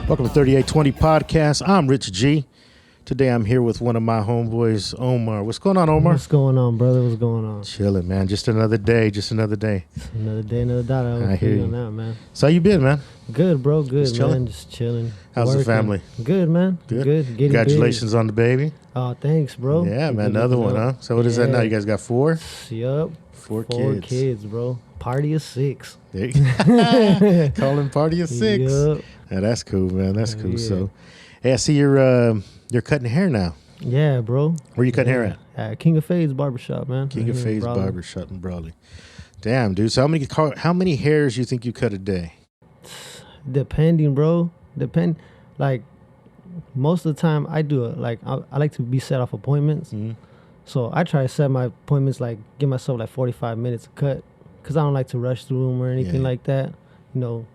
Welcome to 3820 Podcast. I'm Rich G. Today I'm here with one of my homeboys, Omar. What's going on, Omar? What's going on, brother? What's going on? Chilling, man. Just another day. Another day, another dollar. I hear you on that, man. So how you been, man? Good, bro. Good, Just chilling? man. Just chilling. How's the working. family? Good, man. Good. Getting Congratulations on the baby. big. Oh, thanks, bro. Yeah, man. Another one, huh? So what is that now? You guys got four? Yup. Four Four kids. kids, bro. Party of six. There you Call him party of six. Yup. Yeah, that's cool, man. That's cool. Yeah. So, hey, I see you're cutting hair now. Yeah, bro. Where you cutting hair at? King of Fadez Barbershop, man. King of Right here in Fadez Raleigh. Barbershop in Brawley. Damn, dude. So how many hairs you think you cut a day? Depending, bro. Like, most of the time I do it. Like, I like to be set off appointments. Mm-hmm. So I try to set my appointments, like, give myself like 45 minutes to cut, because I don't like to rush through them or anything like that. You know,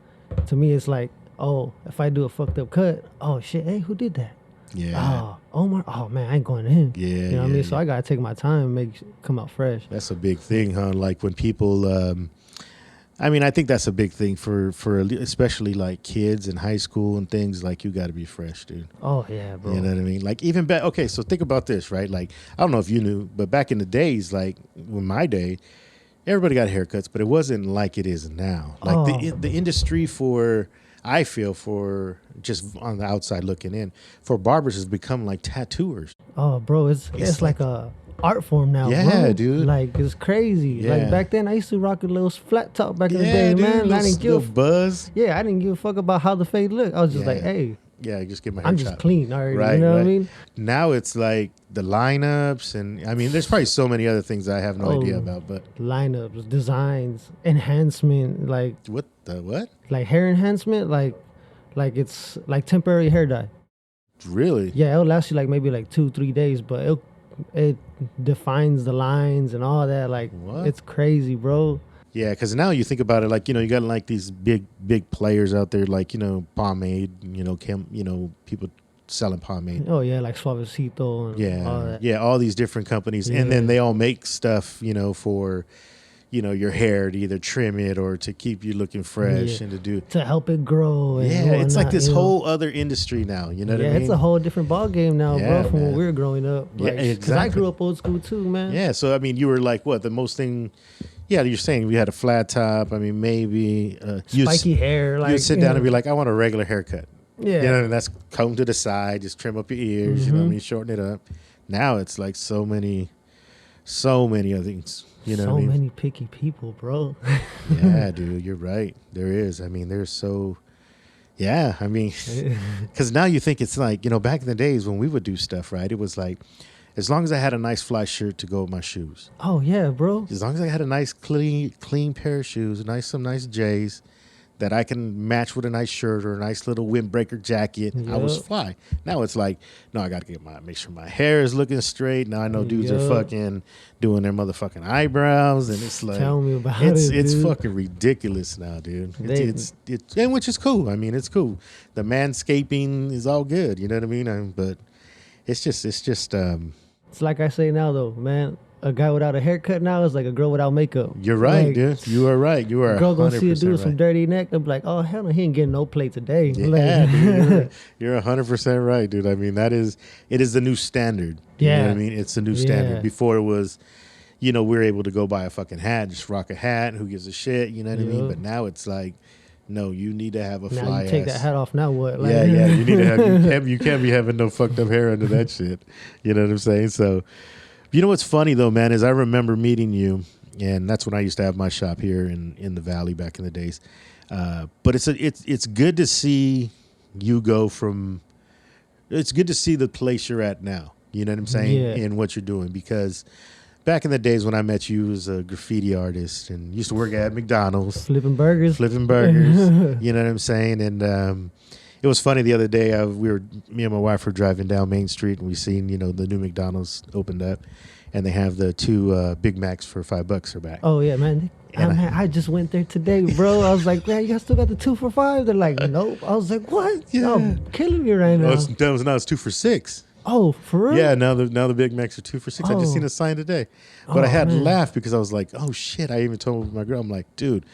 to me, it's like, oh, if I do a fucked up cut, oh, shit, hey, who did that? Yeah. Oh, Omar, oh, man, I ain't going to him. Yeah, You know what I mean? So I got to take my time and make it come out fresh. That's a big thing, huh? Like when people, I mean, I think that's a big thing for especially like kids in high school and things. Like you got to be fresh, dude. Oh, yeah, bro. You know what I mean? Like even back. Okay, so think about this, right? Like I don't know if you knew, but back in the days, like in my day, everybody got haircuts, but it wasn't like it is now. Like the industry for, I feel, for just on the outside looking in, for barbers has become like tattooers. Oh, bro, it's like a art form now, Yeah, bro. dude. Like, it's crazy. Yeah. Like, back then, I used to rock a little flat top back in the day, dude, man. I didn't give little buzz. Yeah, I didn't give a fuck about how the fade looked. I was just like, hey, Yeah, just get my hair I'm just chopped. clean already. Right, You know right. what I mean? Now it's like the lineups, and I mean, there's probably so many other things I have no idea about. But Lineups, designs, enhancement, like what? hair enhancement, like it's like temporary hair dye. Really? Yeah, it'll last you like maybe like 2-3 days, but it defines the lines and all that. Like, What? it's crazy, bro. Yeah, because now you think about it, like, you know, you got like these big players out there, like, you know, pomade, you know, people selling pomade. Oh yeah, like Suavecito and all that. Yeah, all these different companies, and then they all make stuff, you know, for, you know, your hair to either trim it or to keep you looking fresh and to do. To help it grow. And It's like whatnot, this you know? whole other industry now. You know what I mean? It's a whole different ball game now, Yeah, bro, from man. when we were growing up. Yeah, Like, 'cause I exactly. grew up old school too, man. Yeah, so I mean, you were like what the most thing? Yeah, you're saying we had a flat top. I mean, maybe Spiky hair. Like, you'd sit down and be like, I want a regular haircut. yeah. You know, and that's comb to the side, just trim up your ears. You know what I mean? Shorten it up. Now it's like so many other things. You know so what I mean? many picky people, bro. Yeah, dude, you're right. There is. I mean, there's so. Yeah, I mean, because now you think it's like, you know, back in the days when we would do stuff, right? It was like, as long as I had a nice fly shirt to go with my shoes. Oh yeah, bro. As long as I had a nice clean pair of shoes, some nice J's that I can match with a nice shirt or a nice little windbreaker jacket, I was Yup. fly. Now it's like, no, I got to make sure my hair is looking straight. Now I know dudes are Yup. fucking doing their motherfucking eyebrows, and it's like, Tell me about it's dude. fucking ridiculous now, dude. They- It's and which is cool. I mean, it's cool. The manscaping is all good. You know what I mean? But it's just. It's like I say now, though, man. A guy without a haircut now is like a girl without makeup. You're right, Like, dude. You are right. You are. a girl gonna see a 100% dude with some right. dirty neck, they'll be like, "Oh hell no, he ain't getting no plate today." Yeah, Like, dude, you're 100% right, dude. I mean, it is the new standard. You know what I Yeah. mean? It's the new standard. Yeah. Before it was, you know, we were able to go buy a fucking hat, just rock a hat, who gives a shit, you know what I mean? Yeah. But now it's like, no, you need to have a now fly you take ass. that hat off. Now what? Like, Yeah, you need to have, you can't be having no fucked up hair under that shit. You know what I'm saying? So, you know what's funny though, man, is I remember meeting you, and that's when I used to have my shop here in the Valley back in the days. But it's good to see you go from. It's good to see the place you're at now. You know what I'm saying? Yeah. And what you're doing, because back in the days when I met you, you was a graffiti artist and used to work at McDonald's. flipping burgers. Flipping burgers. You know what I'm saying? And it was funny the other day. Me and my wife were driving down Main Street, and we seen, you know, the new McDonald's opened up, and they have the two Big Macs for $5 are back. Oh yeah, man. Man, I just went there today, bro. I was like, man, you guys still got the 2 for $5? They're like, nope. I was like, what? Yeah. Y'all killing me right now. Now it's 2 for $6. Oh, for real? Yeah, now the Big Macs are 2 for $6. I just Oh. seen a sign today, but I Oh, had to man. laugh because I was like, oh shit! I even told my girl, I'm like, dude,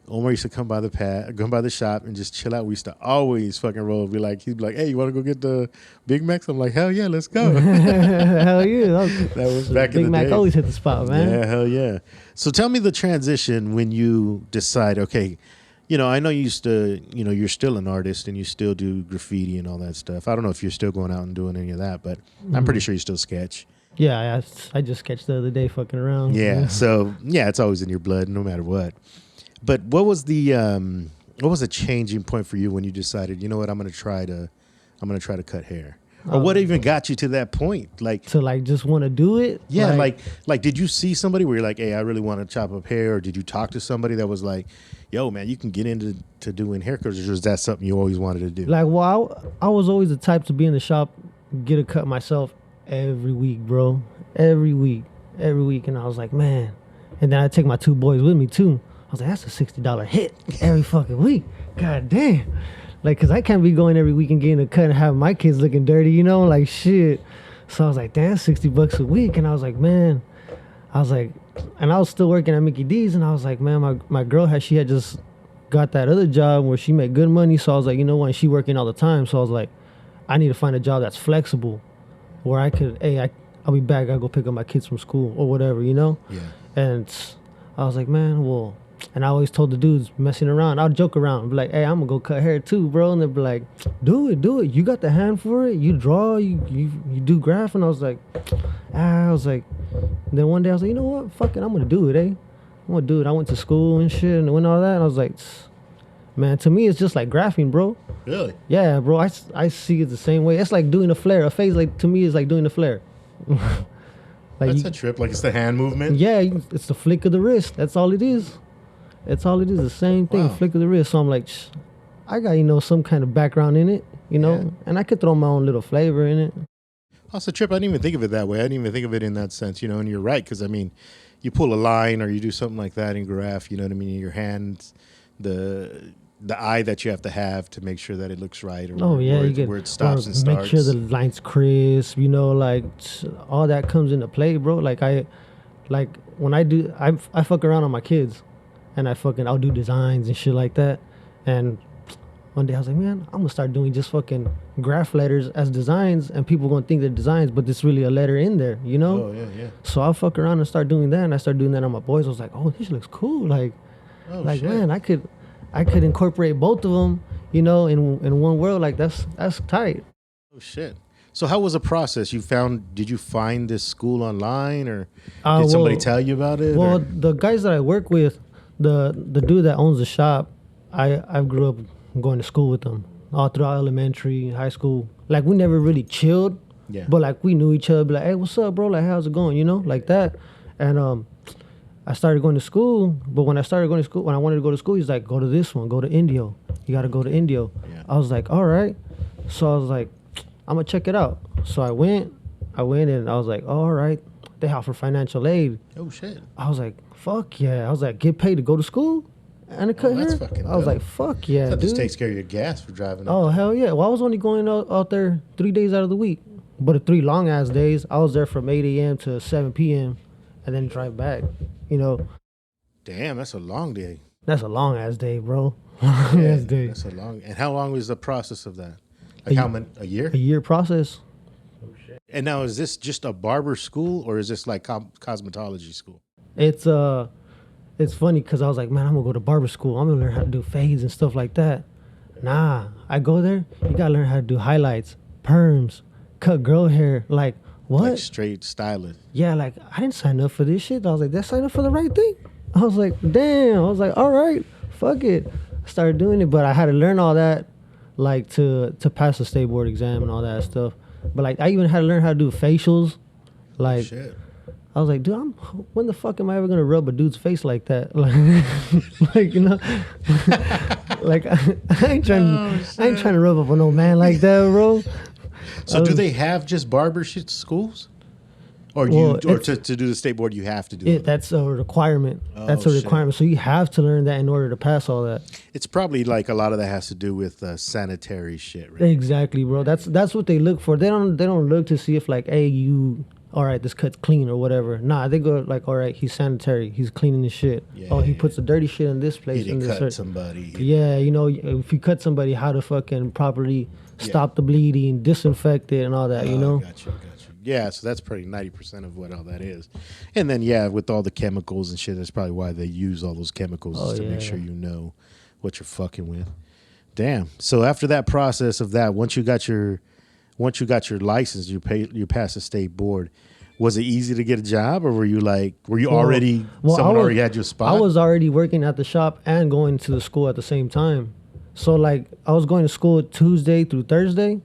Omar used to come by the shop and just chill out. We used to always fucking roll. He'd be like, hey, you want to go get the Big Macs? I'm like, hell yeah, let's go. Hell yeah. That was back in Big the Mac day. always hit the spot, man. Yeah, hell yeah. So tell me the transition when you decide, okay, I know you used to, you're still an artist and you still do graffiti and all that stuff. I don't know if you're still going out and doing any of that, but I'm pretty sure you still sketch. Yeah, I just sketched the other day fucking around. Yeah, so yeah, it's always in your blood no matter what. But what was the changing point for you when you decided, you know what, I'm gonna try to cut hair? Or what even got you to that point? To just want to do it? Yeah, like did you see somebody where you're like, hey, I really want to chop up hair, or did you talk to somebody that was like, yo, man, you can get into doing haircuts, or is that something you always wanted to do? I was always the type to be in the shop, get a cut myself every week, bro. Every week. And I was like, man. And then I take my 2 boys with me too. I was like, that's a $60 hit every fucking week. God damn. Cause I can't be going every week and getting a cut and having my kids looking dirty, shit. So I was like, damn, $60 a week. And I was like, man, and I was still working at Mickey D's, and I was like, man, my girl had just got that other job where she made good money. So I was like, you know what, and she working all the time. So I was like, I need to find a job that's flexible where I could, hey, I'll be back, I'll go pick up my kids from school or whatever, Yeah. And I was like, man, well, and I always told the dudes messing around, I'll joke around, be like, hey, I'm gonna go cut hair too, bro. And they'd be like, do it. You got the hand for it. You draw, you do graph. And I was like, and then one day I was like, you know what? Fuck it, I'm gonna do it, I'm gonna do it. I went to school and shit and went all that. And I was like, man, to me, it's just like graphing, bro. Really? Yeah, bro. I see it the same way. It's like doing a flare. A phase, to me, is like doing a flare. That's a trip. It's the hand movement. Yeah, it's the flick of the wrist. That's all it is. The same thing, Wow. flick of the wrist. So I'm like, I got, some kind of background in it, and I could throw my own little flavor in it. Oh, it's a trip. I didn't even think of it that way. I didn't even think of it in that sense, and you're right, because, you pull a line or you do something like that in graph, you know what I mean, in your hands, the eye that you have to make sure that it looks right, or where it stops and starts. Make sure the line's crisp, all that comes into play, bro. When I fuck around on my kids, and I'll do designs and shit like that. And one day I was like, man, I'm gonna start doing just fucking graph letters as designs, and people gonna think they're designs, but there's really a letter in there, Oh, yeah. So I'll fuck around and start doing that, and I started doing that on my boys. I was like, oh, this looks cool. Shit. Man, I could incorporate both of them, in one world. That's tight. Oh, shit. So how was the process? Did you find this school online, or did somebody tell you about it? Well, or? The guys that I work with, the dude that owns the shop, I grew up going to school with them all throughout elementary, high school. We never really chilled, but we knew each other. Be like, hey, what's up, bro? How's it going? Like that. And I started going to school. But when I wanted to go to school, he's like, go to this one, go to Indio. You got to go to Indio. Yeah. I was like, all right. So I was like, I'm gonna check it out. So I went and I was like, all right. They offer financial aid. Oh shit. I was like, fuck yeah. I was like, get paid to go to school and to cut hair. That's fucking I was dope. like, fuck yeah, that dude. just takes care of your gas for driving. Oh hell yeah. Well, I was only going out there 3 days out of the week, but the 3 long ass days, I was there from 8 a.m. to 7 p.m. and then drive back. Damn, that's a long day. That's a long ass day, bro. Long ass day. That's a long. And how long was the process of that? A year? A year process. And now, is this just a barber school, or is this like cosmetology school? It's funny because I was like, man, I'm gonna go to barber school. I'm gonna learn how to do fades and stuff like that. Nah, I go there. You gotta learn how to do highlights, perms, cut girl hair. What? Like straight styling. Yeah, I didn't sign up for this shit. I was like, did I sign up for the right thing? I was like, damn. I was like, all right, fuck it. I started doing it, but I had to learn all that, to pass the state board exam and all that stuff. But I even had to learn how to do facials. Shit. I was like, dude, when the fuck am I ever gonna rub a dude's face like that? I ain't trying to rub up on no man like that, bro. So do they have just barbershop schools? Or to do the state board, you have to do it? That's a requirement. That's a requirement. So you have to learn that in order to pass all that. It's probably a lot of that has to do with sanitary shit, right? Exactly, bro. That's what they look for. They don't look to see if hey, all right, this cut's clean or whatever. Nah, they go like, all right, he's sanitary. He's cleaning his shit. Yeah, oh, he puts the dirty shit in this place. He didn't cut somebody. Yeah, you know, if you cut somebody, how to fucking properly stop the bleeding, disinfect it, and all that. You know. Got you. Yeah, so that's probably 90% of what all that is. And then, yeah, with all the chemicals and shit, that's probably why they use all those chemicals to make sure you know what you're fucking with. Damn. So after that process of that, once you got your license, you passed the state board. Was it easy to get a job, or were you already someone already had your spot? I was already working at the shop and going to the school at the same time. So like I was going to school Tuesday through Thursday,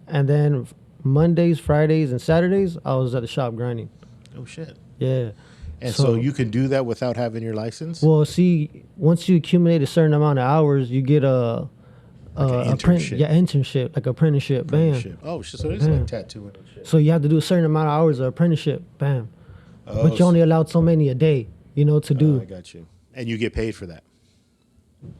and then Mondays, Fridays, and Saturdays, I was at the shop grinding. Oh, shit. Yeah. And so you can do that without having your license? Well, see, once you accumulate a certain amount of hours, you get an internship, like apprenticeship. Bam. Oh, so it's like tattooing and shit. So you have to do a certain amount of hours of apprenticeship. Bam. But you're only allowed so many a day, you know, to do. I got you. And you get paid for that?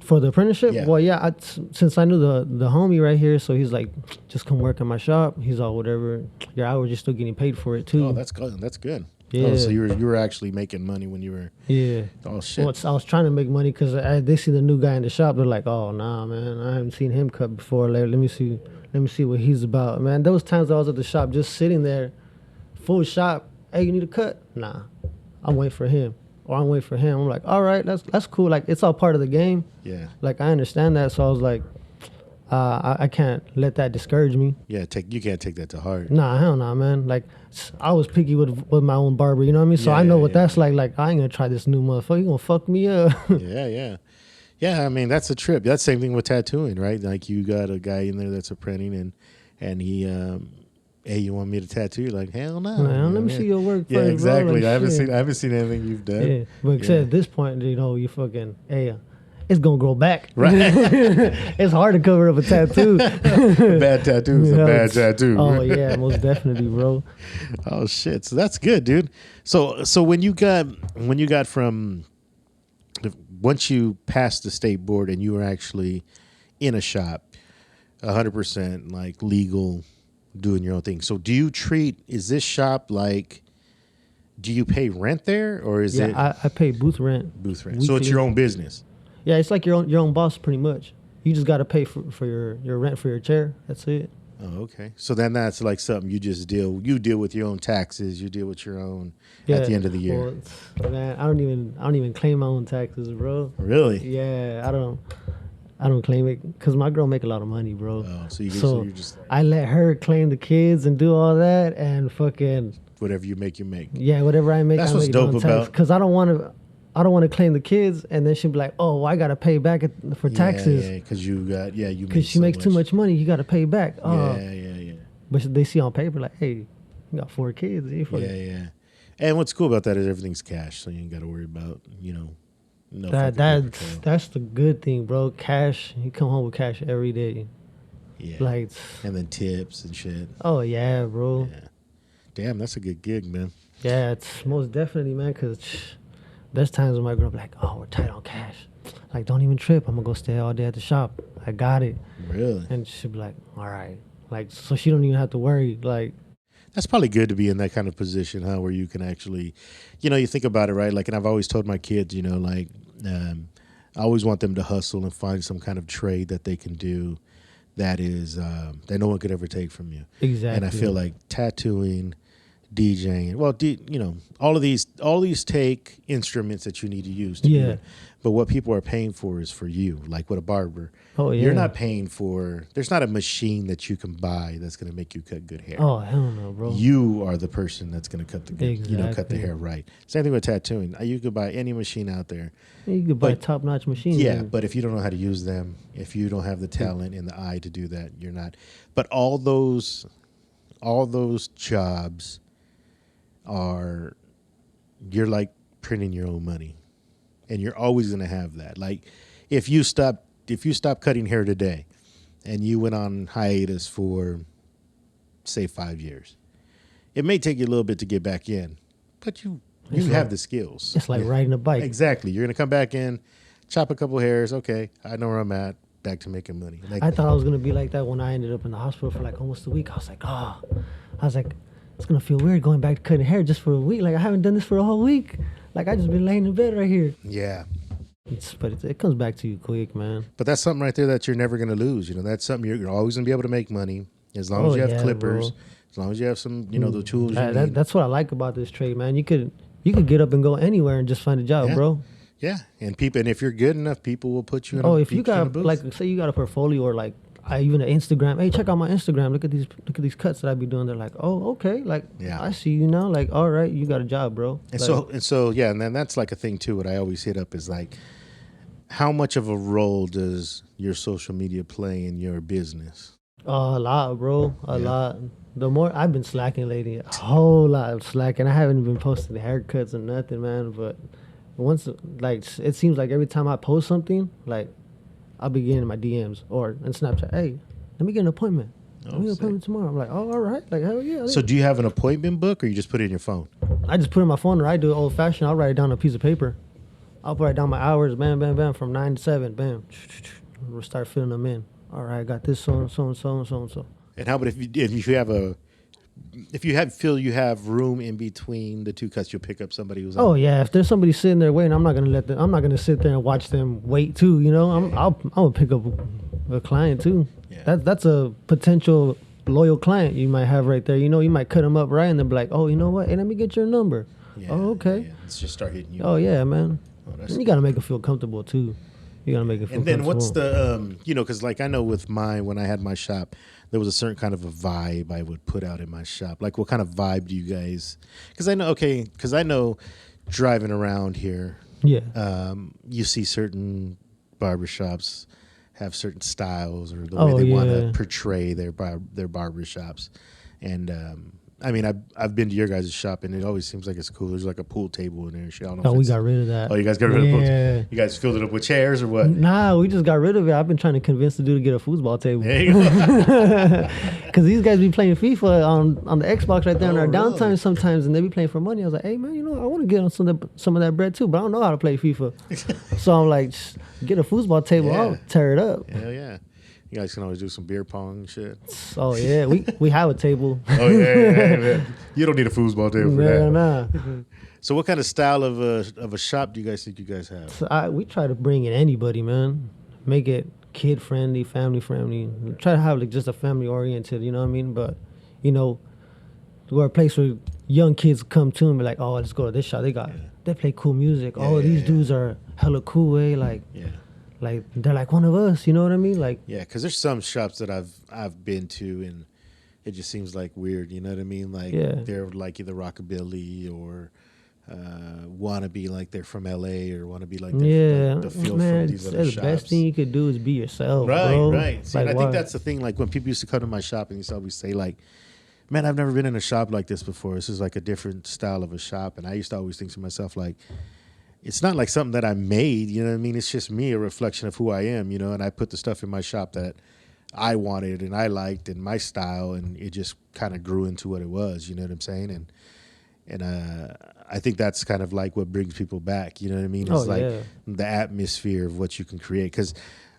For the apprenticeship? Yeah. Well, yeah, since I knew the homie right here, so he's like, just come work in my shop. He's all, whatever, your hours, you're still getting paid for it, too. Oh, that's good. That's good. Yeah. Oh, so you were actually making money when you were... Yeah. Oh, shit. Well, I was trying to make money because they see the new guy in the shop. They're like, oh, nah, man, I haven't seen him cut before. Let me see what he's about. Man, those times I was at the shop just sitting there, full shop. Hey, you need a cut? Nah, I'm waiting for him. Or I'm waiting for him. I'm like, all right, that's cool. Like, it's all part of the game. Yeah. Like, I understand that. So I was like, I can't let that discourage me. Yeah, you can't take that to heart. Nah, hell nah, man. Like, I was picky with my own barber, you know what I mean? So I know what that's like. Like, I ain't gonna try this new motherfucker. You gonna fuck me up. Yeah, I mean, that's a trip. That's the same thing with tattooing, right? Like, you got a guy in there that's apprenting, and he, hey, you want me to tattoo? You're like, hell no. Man, let me see your work first, Yeah, exactly. Bro. Like, I haven't seen anything you've done. Yeah, but at this point, you know, you fucking, hey, it's gonna grow back. Right. It's hard to cover up a tattoo. Bad tattoo is a bad tattoo. Oh yeah, most definitely, bro. Oh shit. So that's good, dude. So when you got from once you passed the state board and you were actually in a shop, 100% like legal, doing your own thing. So is this shop like, do you pay rent there, or is it? I pay booth rent. Weekly. So it's your own business. Yeah, it's like your own boss, pretty much. You just got to pay for your rent for your chair. That's it. Oh, okay. So then that's like something you just deal with your own taxes. You deal with your own at the end of the year. Well, man, I don't even claim my own taxes, bro. Really? Yeah, I don't claim it because my girl make a lot of money, bro. Oh, so you're just like, I let her claim the kids and do all that, and fucking whatever you make, you make. Yeah, whatever I make, that's I what's make dope about. Because I don't want to claim the kids, and then she'll be like, "Oh, well, I gotta pay back for taxes." Yeah, because you because she makes too much money, you gotta pay back. Yeah. But they see on paper like, "Hey, you got 4 kids." Yeah. And what's cool about that is everything's cash, so you ain't got to worry about no. That's the good thing, bro. Cash, you come home with cash every day. Yeah. Like, and then tips and shit. Oh yeah, bro. Yeah. Damn, that's a good gig, man. Yeah, it's most definitely, man. Cause there's times when my girl be like, "Oh, we're tight on cash. Like, don't even trip. I'm gonna go stay all day at the shop. I got it." Really? And she'll be like, "All right." Like, so she don't even have to worry. Like, that's probably good to be in that kind of position, huh? Where you can actually, you think about it, right? Like, and I've always told my kids, I always want them to hustle and find some kind of trade that they can do that is that no one could ever take from you. Exactly. And I feel like tattooing, DJing, well, all of these take instruments that you need to use to do it. But what people are paying for is for you, like with a barber. Oh, yeah. You're not paying for, there's not a machine that you can buy that's going to make you cut good hair. Oh, hell no, bro. You are the person that's going to cut the good, cut the hair right. Same thing with tattooing. You could buy any machine out there. You could buy top-notch machines. Yeah, but if you don't know how to use them, if you don't have the talent and the eye to do that, you're not. But all those jobs you're like printing your own money. And you're always going to have that. Like, if you stop cutting hair today and you went on hiatus for, say, 5 years, it may take you a little bit to get back in, but you have the skills. It's like riding a bike. Exactly. You're going to come back in, chop a couple hairs. Okay, I know where I'm at. Back to making money. Like, I thought I was going to be like that when I ended up in the hospital for like almost a week. I was like, it's gonna feel weird going back to cutting hair just for a week. Like I haven't done this for a whole week. Like I just been laying in bed right here. Yeah. But it comes back to you quick, man. But that's something right there that you're never going to lose. You know, that's something you're always going to be able to make money as long as you have clippers, bro. as long as you have some, you know, the tools you need. That's what I like about this trade, man. You could get up and go anywhere and just find a job, bro. Yeah, and if you're good enough, people will put you in. If you got like, say you got a portfolio or like, even an Instagram. Hey, check out my Instagram. Look at these cuts that I be doing. They're like, oh, okay. Like, I see you now. Like, all right, you got a job, bro. And like, so, and then that's like a thing too. What I always hit up is like, how much of a role does your social media play in your business? A lot, bro. A lot. The more I've been slacking lately, a whole lot of slacking. I haven't even posted the haircuts or nothing, man. But once, like, it seems like every time I post something, like, I'll be getting my DMs or in Snapchat. Hey, let me get an appointment. Let me get an appointment tomorrow. I'm like, oh, all right. Like, hell yeah. So do you have an appointment book or you just put it in your phone? I just put it in my phone, or I do it old fashioned. I'll write it down on a piece of paper. I'll write down my hours, bam, bam, bam, from 9 to 7, bam. We'll start filling them in. All right, I got this, so and so and so and so and so. And how about if you feel you have room in between the two cuts, you'll pick up somebody who's Oh yeah, if there's somebody sitting there waiting, I'm not gonna sit there and watch them wait too. You know, I'm gonna pick up a client too. Yeah. That's a potential loyal client you might have right there. You know, you might cut them up right, and they'll be like, oh, you know what? Hey, let me get your number. Yeah, oh, okay. Yeah. Let's just start hitting you. Oh yeah, man. You gotta make them feel comfortable too. You gotta make it feel comfortable. And then what's the because like I know with when I had my shop, there was a certain kind of a vibe I would put out in my shop. Like what kind of vibe do you guys? Because I know driving around here, you see certain barbershops have certain styles or the way they want to portray their barbershops, and I mean, I've been to your guys' shop, and it always seems like it's cool. There's like a pool table in there and shit. I don't know we got rid of that. Oh, you guys got rid of the pool table? You guys filled it up with chairs or what? Nah, we just got rid of it. I've been trying to convince the dude to get a foosball table. There you go. Because these guys be playing FIFA on the Xbox right there in our downtime sometimes, and they be playing for money. I was like, hey, man, I want to get on some of that bread too, but I don't know how to play FIFA. So I'm like, get a foosball table. I'll tear it up. Hell yeah. You guys can always do some beer pong shit. Oh yeah, we have a table. Oh yeah. You don't need a foosball table for that. Nah. So what kind of style of a shop do you guys think you guys have? So we try to bring in anybody, man. Make it kid friendly, family friendly. Try to have like just a family oriented. You know what I mean? But we're a place where young kids come to and be like, oh, let's go to this shop. They play cool music. These dudes are hella cool, Like they're like one of us, you know what I mean? Like because there's some shops that I've been to and it just seems like weird, you know what I mean? Like they're like either rockabilly or want to be like they're from LA or want to be like the feel from these other shops. The best thing you could do is be yourself, right, bro. Right. See, like, and I think that's the thing. Like when people used to come to my shop and used to always say like, man, I've never been in a shop like this before. This is like a different style of a shop. And I used to always think to myself like, it's not like something that I made, you know what I mean? It's just me, a reflection of who I am, and I put the stuff in my shop that I wanted and I liked and my style, and it just kind of grew into what it was, you know what I'm saying? And I think that's kind of like what brings people back, you know what I mean? It's the atmosphere of what you can create. Because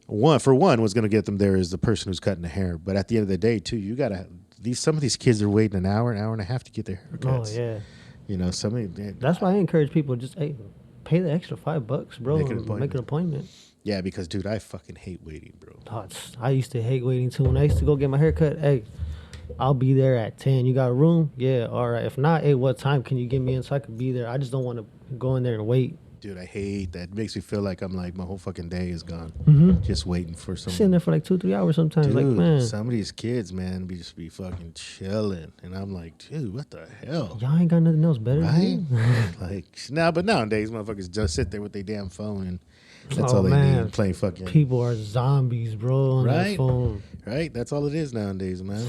what's going to get them there is the person who's cutting the hair. But at the end of the day, too, you got to, some of these kids are waiting an hour and a half to get their haircuts. Oh, yeah. That's why I encourage people just, pay the extra $5, bro. Make an appointment. Yeah, because dude, I fucking hate waiting, bro. I used to hate waiting too. When I used to go get my hair cut, hey, I'll be there at 10. You got a room? Yeah, all right. If not, hey, what time can you get me in so I could be there? I just don't want to go in there and wait. Dude, I hate that. It makes me feel like I'm like my whole fucking day is gone. Just waiting for someone. Sitting there for like 2-3 hours sometimes. Dude, like, man. Some of these kids, man, just be fucking chilling. And I'm like, dude, what the hell? Y'all ain't got nothing else better to do? Like, but nowadays, motherfuckers just sit there with their damn phone and that's all they need. Playing fucking. People are zombies, bro, on their phone. Right? That's all it is nowadays, man.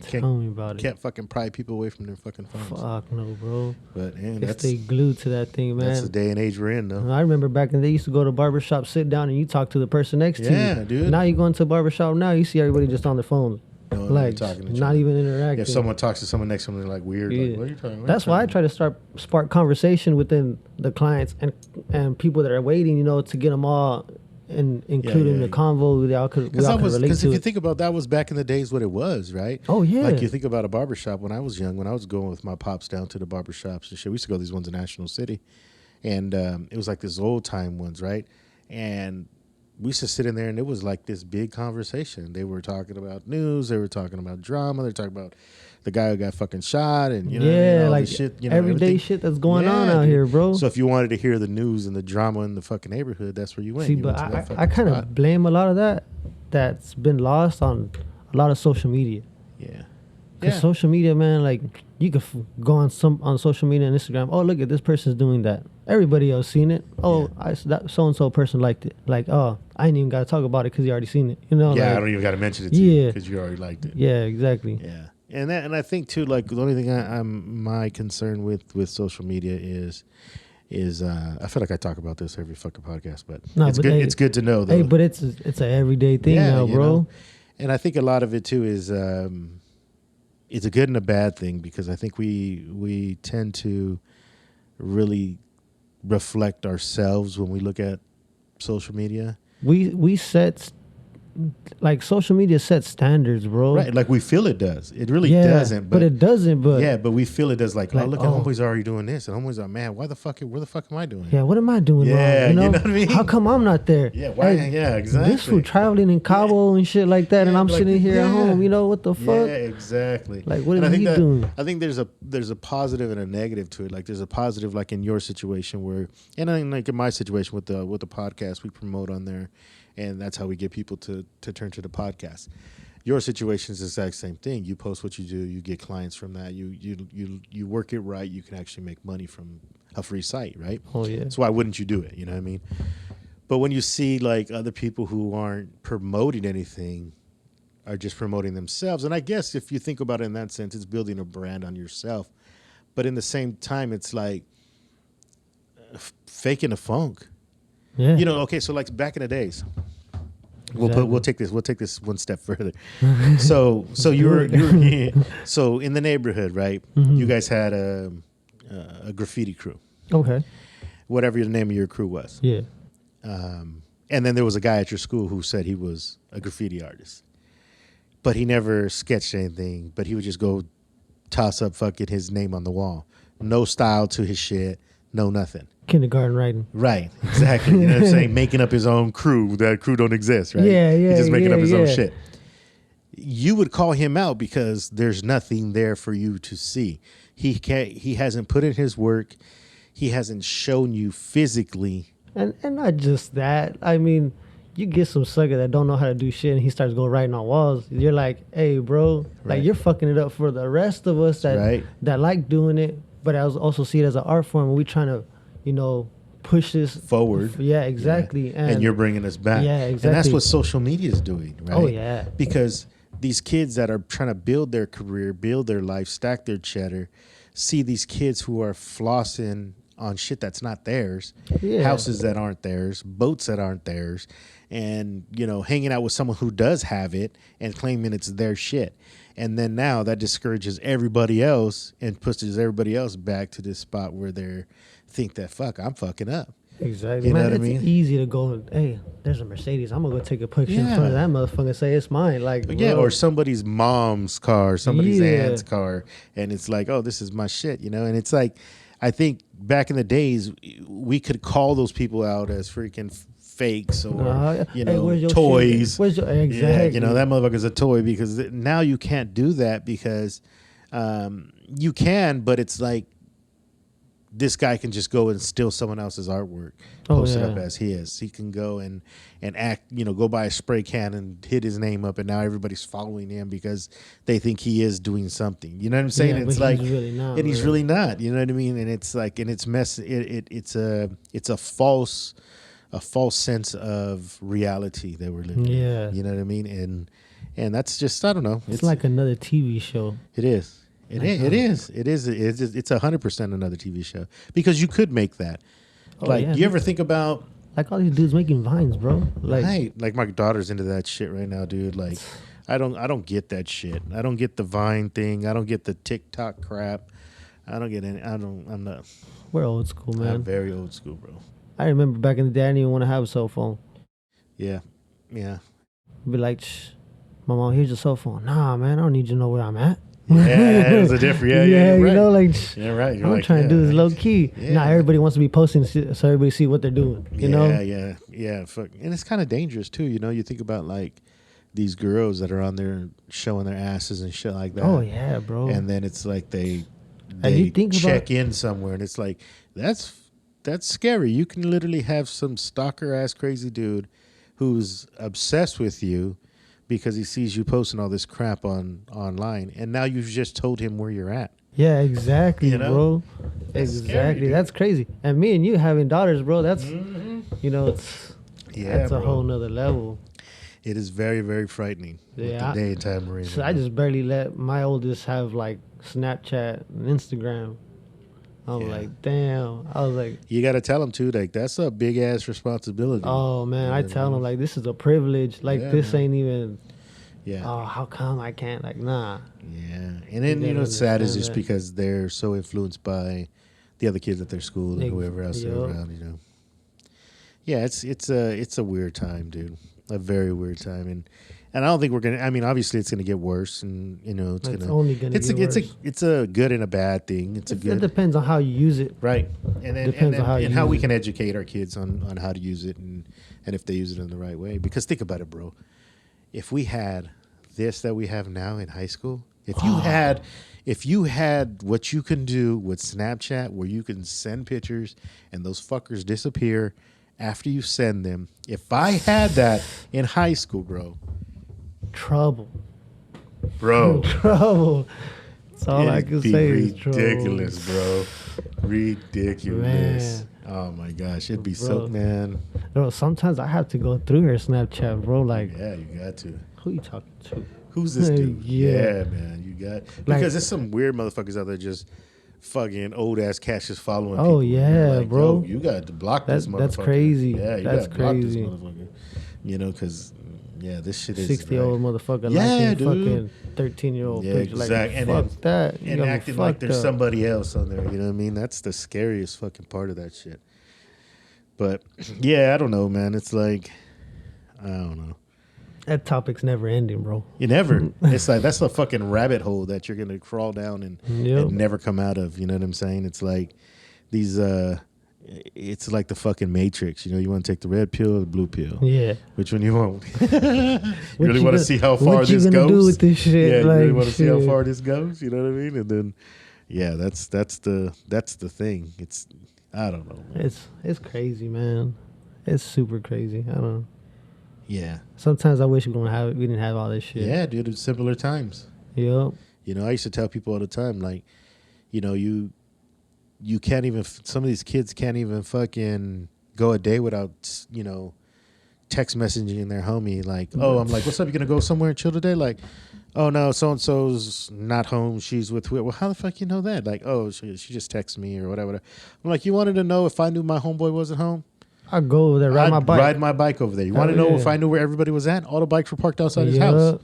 Tell me about it. Can't fucking pry people away from their fucking phones. Fuck no, bro. But they stay glued to that thing, man. That's the day and age we're in, though. I remember back in the day, you used to go to a barbershop, sit down, and you talk to the person next to you. Yeah, dude. Now you go into a barbershop, now you see everybody just on their phones. No, like, not even interacting. If someone talks to someone next to them, they're like weird. Yeah. Like, what are you talking about? That's why I try to spark conversation within the clients and people that are waiting, to get them all and including the convo, we all could relate to Because if you it. think about that, was back in the days what it was, right? Oh yeah, Like you think about a barbershop when I was young, when I was going with my pops down to the barbershops and shit. We used to go to these ones in National City, and it was like this old time ones, right? And we used to sit in there, and it was like this big conversation. They were talking about news, they were talking about drama, they were talking about the guy who got fucking shot, and you know, what I mean? All like this shit, you know, everyday everything. shit that's going on Yeah, out dude. here, bro. So if you wanted to hear the news and the drama in the fucking neighborhood, that's where you went. See, You but went to that I fucking kind spot. of blame a lot of that that's been lost on a lot of social media. Yeah. Because social media, man, like you could go on social media and Instagram. Oh, look at this person's doing that. Everybody else seen it. Oh, that so and so person liked it. Like, oh, I ain't even got to talk about it because you already seen it. You know? Yeah, like, I don't even got to mention it to you because you already liked it. Yeah, exactly. Yeah, and I think too, like the only thing I'm my concern with social media is I feel like I talk about this every fucking podcast, but it's good. It's good to know though. Hey, but it's an everyday thing now, bro. Know? And I think a lot of it too is it's a good and a bad thing because I think we tend to really reflect ourselves when we look at social media. We set like social media sets standards, bro. Right, like we feel it does. It really doesn't, but it doesn't. But yeah, but we feel it does. Like oh, look at homeboys already doing this, and homeboys are man. Where the fuck am I doing? Yeah, what am I doing wrong? You know what I mean? How come I'm not there? Yeah, why? Hey, yeah, exactly. This fool traveling in Cabo and shit like that, and I'm like, sitting here at home. You know what the fuck? Yeah, exactly. Like what are you doing? I think there's a positive and a negative to it. Like there's a positive, like in your situation where, and I like in my situation with the podcast we promote on there. And that's how we get people to turn to the podcast. Your situation is the exact same thing. You post what you do, you get clients from that. You work it right. You can actually make money from a free site, right? Oh yeah. So why wouldn't you do it? You know what I mean? But when you see like other people who aren't promoting anything, are just promoting themselves, and I guess if you think about it in that sense, it's building a brand on yourself. But in the same time, it's like faking a funk. Yeah. You know, okay, so like back in the days, we'll take this one step further. so you were so in the neighborhood, right? Mm-hmm. You guys had a graffiti crew. Okay. Whatever the name of your crew was. Yeah. And then there was a guy at your school who said he was a graffiti artist, but he never sketched anything. But he would just go toss up fucking his name on the wall. No style to his shit. No nothing. Kindergarten writing. Right, exactly. You know what I'm saying? Making up his own crew. That crew don't exist, right? Yeah. He's just making up his own shit. You would call him out because there's nothing there for you to see. He hasn't put in his work. He hasn't shown you physically. And not just that. I mean, you get some sucker that don't know how to do shit and he starts going writing on walls. You're like, hey, bro, like you're fucking it up for the rest of us that like doing it. But I also see it as an art form and we trying to, you know, push this forward. Yeah, exactly. Yeah. And you're bringing us back. Yeah, exactly. And that's what social media is doing, right? Oh, yeah. Because these kids that are trying to build their career, build their life, stack their cheddar, see these kids who are flossing on shit that's not theirs, houses that aren't theirs, boats that aren't theirs, and, you know, hanging out with someone who does have it and claiming it's their shit. And then now that discourages everybody else and pushes everybody else back to this spot where they think that, fuck, I'm fucking up. Exactly. You know Man, what I mean? It's easy to go, hey, there's a Mercedes. I'm going to go take a picture in front of that motherfucker and say it's mine. Like, yeah, or somebody's mom's car, somebody's aunt's car. And it's like, oh, this is my shit, you know? And it's like, I think back in the days, we could call those people out as freaking fakes or, you know, hey, toys. Exactly. Yeah, you know, that motherfucker's a toy because now you can't do that because you can, but it's like this guy can just go and steal someone else's artwork, post it up as his. He can go and act, you know, go buy a spray can and hit his name up, and now everybody's following him because they think he is doing something. You know what I'm saying? Yeah, it's like, he's really not, and he's really not. You know what I mean? And it's like, and it's it's a false sense of reality that we're living. Yeah, in, you know what I mean? And that's just, I don't know. It's like another TV show. It is. It is. It's 100% another TV show because you could make that. You ever think about like all these dudes making vines, bro? Like my daughter's into that shit right now, dude. Like, I don't get that shit. I don't get the Vine thing. I don't get the TikTok crap. I don't get any. I'm not. We're old school, man. I'm very old school, bro. I remember back in the day, I didn't even want to have a cell phone. Yeah. Yeah. Be like, Shh, my mom, here's your cell phone. Nah, man, I don't need you to know where I'm at. Yeah, it was a different. Yeah, you're you right. know, like, Yeah, right. You're I'm like, trying to do this low key. Yeah. Now everybody wants to be posting so everybody see what they're doing. You know? Yeah. Fuck. And it's kind of dangerous too. You know, you think about like these girls that are on there showing their asses and shit like that. Oh yeah, bro. And then it's like they you think check in somewhere, and it's like that's scary. You can literally have some stalker ass crazy dude who's obsessed with you because he sees you posting all this crap online, and now you've just told him where you're at. Yeah, exactly, You know? bro. That's Exactly. scary, That's crazy. And me and you having daughters, bro, that's you know, that's a bro. whole nother level. It is very, very frightening. Yeah, with the daytime arena. So I just barely let my oldest have like Snapchat and Instagram. I'm like, damn. I was like, you got to tell them too, like that's a big ass responsibility. oh man, You know I what tell mean? them like this is a privilege. Like Yeah, this man. ain't even. Yeah. Oh, how come I can't? Like, nah. Yeah. And then, You you know, gotta what's sad is understand just that. because they're so influenced by the other kids at their school and Ex- whoever else they're yup. around, you know. Yeah, it's a weird time, dude. A very weird time. And I don't think we're gonna. I mean, obviously, it's gonna get worse, and you know, It's only gonna get worse. it's a good and a bad thing. It's a It good depends on how you use it. right, and then Depends on how you how we use can it. educate our kids on how to use it and if they use it in the right way. Because think about it, bro. If we had this that we have now in high school, if you had what you can do with Snapchat, where you can send pictures and those fuckers disappear after you send them. If I had that in high school, bro. Trouble. Bro, Trouble. That's all I can say is trouble. ridiculous, bro. Ridiculous. Man. Oh my gosh, it'd be Bro. so, man. Bro, sometimes I have to go through her Snapchat, bro. Like, Yeah, you got to. who you talking to? Who's this dude? Yeah. Man, you got Like- because there's some weird motherfuckers out there just fucking old ass cats just following. Oh, people. yeah, Like, bro. yo, you got to block this motherfucker. That's crazy. Yeah, you That's got to block this crazy. motherfucker. You know, because this shit is 60-year-old motherfucker Yeah, liking dude. fucking 13-year-old Yeah, picture. Like, exact- and fuck then- that. You and got me acting like fucked there's up. somebody else on there. You know what I mean? That's the scariest fucking part of that shit. But yeah, I don't know, man. It's like I don't know. That topic's never ending, bro. You never. It's like that's a fucking rabbit hole that you're gonna crawl down Yep. and never come out of. You know what I'm saying? It's like these. It's like the fucking Matrix. You know, you want to take the red pill or the blue pill. Yeah. Which one you want? you What really you want to gonna- see how far what you this gonna goes? do with this shit? Yeah, you really Like, want to see how shit. far this goes. You know what I mean? And then, yeah, that's the thing. It's I don't know. It's crazy, man. It's super crazy. I don't know. Yeah, Sometimes I wish we didn't have all this shit. yeah, dude. It's simpler times. Yep. You know, I used to tell people all the time, like, you know, you can't even. Some of these kids can't even fucking go a day without, you know, text messaging their homie. Like, oh, I'm like, what's up? You gonna go somewhere and chill today? Like, oh no, so and so's not home. She's with. Well, how the fuck you know that? Like, oh, she just texted me or whatever. I'm like, you wanted to know if I knew my homeboy wasn't home? I go over there, ride I'd my bike. Ride my bike over there. You want to Hell know yeah. if I knew where everybody was at? All the bikes were parked outside his Yup. house.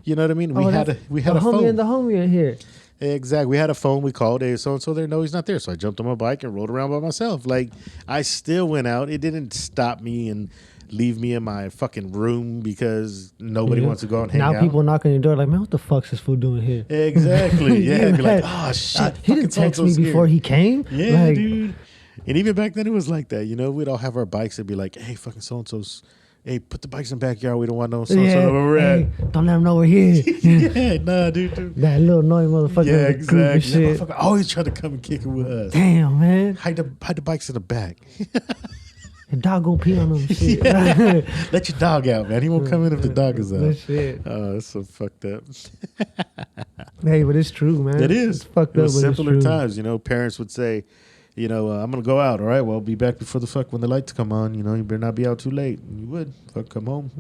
You know what I mean? We had a the phone. homie and the homie are here. Exactly. We had a phone. We called, hey, so and so there. No, he's not there. So I jumped on my bike and rode around by myself. Like, I still went out. It didn't stop me and leave me in my fucking room because nobody Yeah. wants to go and hang Now out. people knock on your door like, man, what the fuck's this fool doing here? Exactly. Yeah. You Be like, mad? oh shit. He didn't fucking text me so-and-so's before here." he came. Yeah, Like, dude. And even back then, it was like that. You know, we'd all have our bikes and be like, hey, fucking so and so's. Hey, put the bikes in the backyard. We don't want no so and so where we're hey, at. don't let them know we're here. Yeah, nah, dude. That little annoying motherfucker. Yeah, with the group and exactly. That shit. motherfucker always try to come and kick it with us. Damn, man. Hide the bikes in the back. The dog gonna pee on them. Shit. Let your dog out, man. He won't come in if the dog is That out. shit. Oh, that's so fucked up. Hey, but it's true, man. It is. It's fucked It was up, but it's simpler true. times. You know, parents would say, you know, I'm gonna go out. All right, well, be back before the fuck when the lights come on. You know, you better not be out too late. And you would fuck come home,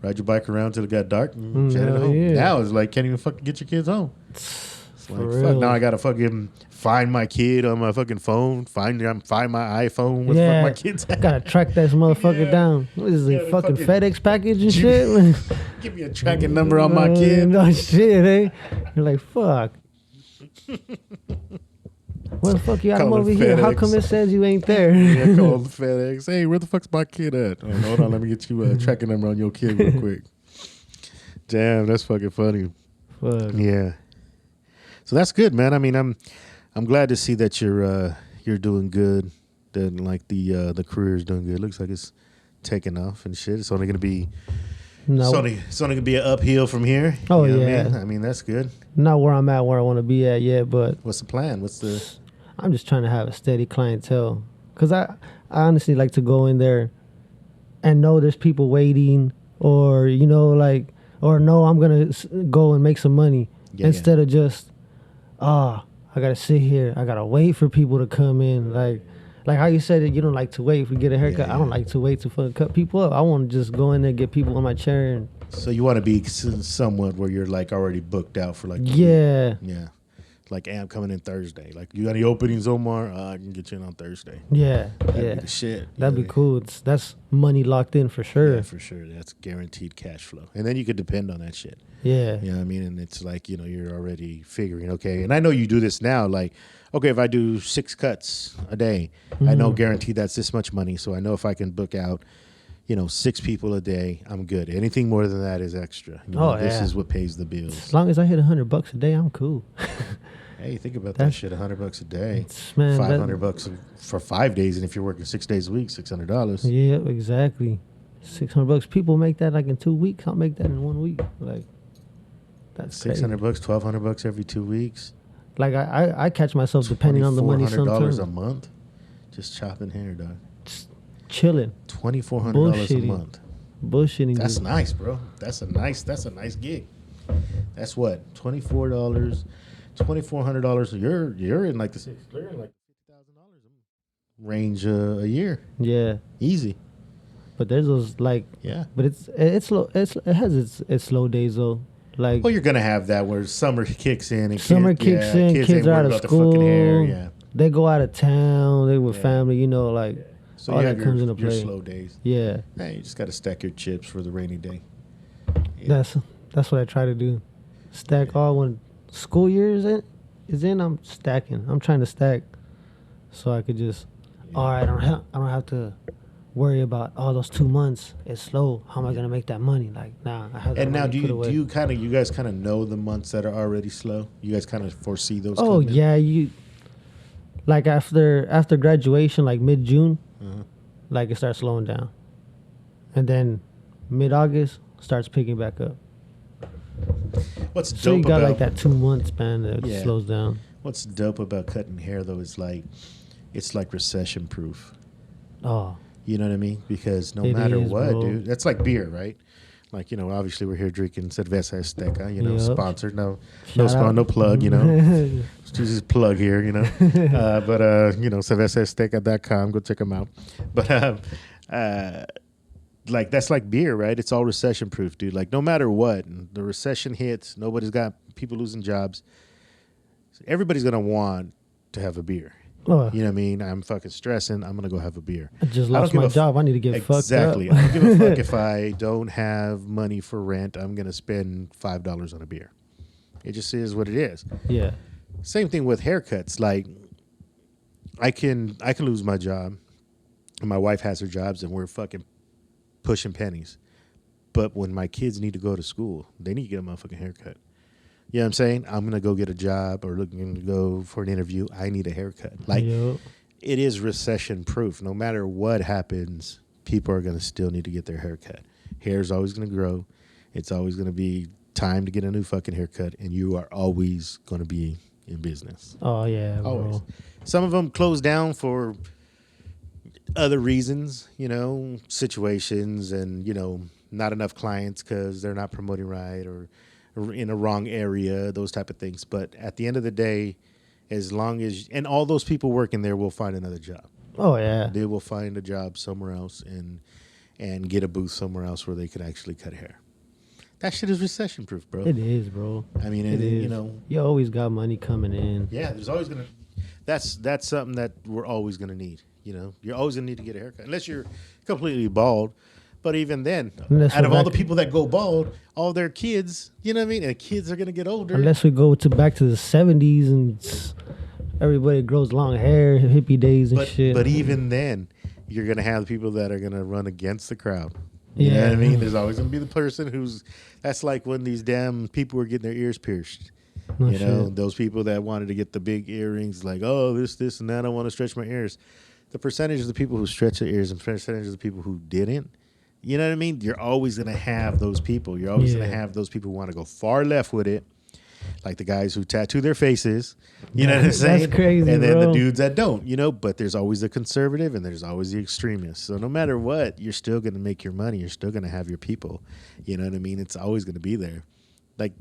ride your bike around till it got dark, and jet it hell home. yeah. Now it's like can't even fucking get your kids home. It's like For fuck. real. Now I gotta fucking find my kid on my fucking phone. Find my iPhone. Where the Yeah. fuck my kids at? Gotta track that motherfucker Yeah. down. What is Yeah, it? the Fucking fucking- FedEx package and shit? Give me a tracking number on my kid. No shit, eh? You're like, fuck. Where the fuck you got him Calling over here? How FedEx. come it says you ain't there? Yeah, call the FedEx. Hey, where the fuck's my kid at? Oh, hold on, let me get you a tracking number on your kid real quick. Damn, that's fucking funny. Fuck. Yeah. So that's good, man. I mean, I'm glad to see that you're doing good. That like the career is doing good. Looks like it's taking off and shit. It's only gonna be it's only gonna be an uphill from here. Oh, you know yeah. what I mean? I mean, that's good. Not where I'm at, where I want to be at yet, but What's the plan? I'm just trying to have a steady clientele. Because I honestly like to go in there and know there's people waiting, or, you know, like, or no, I'm going to go and make some money instead of just, I got to sit here. I got to wait for people to come in. Like how you said it, you don't like to wait if we get a haircut. I don't like to wait to fucking cut people up. I want to just go in there, get people on my chair. And So you want to be somewhat where you're like already booked out for like yeah. Yeah. Like, I'm coming in Thursday. Like, you got any openings, Omar? I can get you in on Thursday. Yeah. That'd be the shit. That'd be cool. That's money locked in for sure. Yeah, for sure. That's guaranteed cash flow. And then you could depend on that shit. Yeah. You know what I mean? And it's like, you know, you're already figuring, okay. And I know you do this now. Like, okay, if I do 6 cuts a day, I know guaranteed that's this much money. So I know if I can book out, you know, 6 people a day, I'm good. Anything more than that is extra. You know, this is what pays the bills. As long as I hit $100 a day, I'm cool. Hey, think about that shit. $100 a day, man, $500 for 5 days, and if you're working 6 days a week, $600. Yeah, exactly. $600. People make that like in 2 weeks. I'll make that in 1 week. Like, that's $600, $1,200 every 2 weeks. Like I catch myself depending on the money sometimes. $2,400 a month, just chopping hair, dog. Just chilling. $2,400 a month. Bullshitting. That's nice, bro. That's a nice gig. That's what, $24. $2,400. You're in like the $50,000 range a year. Yeah, easy. But there's those like But it's slow. It has its slow days though. Like, well, you're gonna have that where summer kicks in and kids are out of school. Hair, they go out of town. They with family. You know, like so all that comes into play. Your slow days. Yeah. Hey, you just gotta stack your chips for the rainy day. Yeah. That's what I try to do. Stack all when school year is in. I'm stacking. I'm trying to stack so I could just. All right, I don't have to worry about all those 2 months. It's slow. How am I gonna make that money? Like, nah, I have. And now, do you guys kind of know the months that are already slow? You guys kind of foresee those? Oh yeah, you. Like after graduation, like mid-June, like it starts slowing down, and then mid-August starts picking back up. What's dope so you got about, like that 2 month span that slows down. What's dope about cutting hair though is like, it's like recession proof. Oh. You know what I mean? Because no matter what, bro. dude, that's like beer, right? Like, you know, obviously we're here drinking Cerveza Azteca, you know, sponsored, no plug, you know. Just plug here, you know. But you know, CervezaAzteca.com, go check them out. But like, that's like beer, right? It's all recession proof, dude. Like, no matter what, the recession hits, nobody's got people losing jobs. Everybody's going to want to have a beer. Oh. You know what I mean? I'm fucking stressing. I'm going to go have a beer. I just lost my job. I need to get fucked up. Exactly. I don't give a fuck if I don't have money for rent. I'm going to spend $5 on a beer. It just is what it is. Yeah. Same thing with haircuts. Like, I can lose my job, and my wife has her jobs, and we're fucking pushing pennies. But when my kids need to go to school, they need to get a motherfucking haircut. You know what I'm saying? I'm going to go get a job or looking to go for an interview. I need a haircut. Like, it is recession proof. No matter what happens, people are going to still need to get their haircut. Hair's always going to grow. It's always going to be time to get a new fucking haircut, and you are always going to be in business. Oh, yeah, bro. Always. Some of them close down for other reasons, you know, situations and, you know, not enough clients because they're not promoting right or in a wrong area, those type of things. But at the end of the day, as long as, and all those people working there will find another job. Oh, yeah. They will find a job somewhere else and get a booth somewhere else where they could actually cut hair. That shit is recession proof, bro. It is, bro. I mean, it is. You know, you always got money coming in. Yeah, there's always gonna. That's something that we're always gonna need. You know, you're always gonna need to get a haircut unless you're completely bald. But even then, out of all the people that go bald, all their kids, you know what I mean? And kids are gonna get older. Unless we go back to the 70s and everybody grows long hair, hippie days and shit. But even then, you're gonna have people that are gonna run against the crowd. You know Yeah. what I mean? There's always gonna be the person that's like when these damn people were getting their ears pierced. No You know, shit. those people that wanted to get the big earrings, like, oh, this, and that. I want to stretch my ears. The percentage of the people who stretch their ears and percentage of the people who didn't, you know what I mean? You're always going to have those people. You're always going to have those people who want to go far left with it, like the guys who tattoo their faces. You know what I'm saying? That's crazy, and then bro. the dudes that don't, you know, but there's always the conservative and there's always the extremist. So no matter what, you're still going to make your money. You're still going to have your people. You know what I mean? It's always going to be there. Like,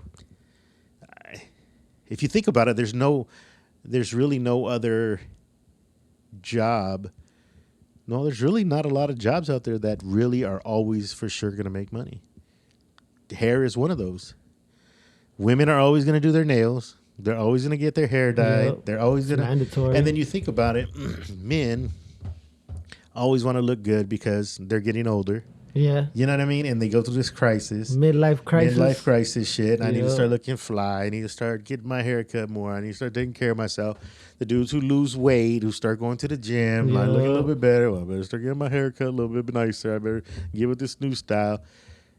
if you think about it, there's really no other job. No, there's really not a lot of jobs out there that really are always for sure going to make money. Hair is one of those. Women are always going to do their nails. They're always going to get their hair dyed. Yep. They're always going to. Mandatory. And then you think about it, men always want to look good because they're getting older. Yeah. You know what I mean? And they go through this crisis. Midlife crisis Shit. I need to Yeah. start looking fly. I need to start getting my hair cut more. I need to start taking care of myself. The dudes who lose weight, who start going to the gym, like looking a little bit better. Well, I better start getting my hair cut a little bit nicer. I better get with this new style.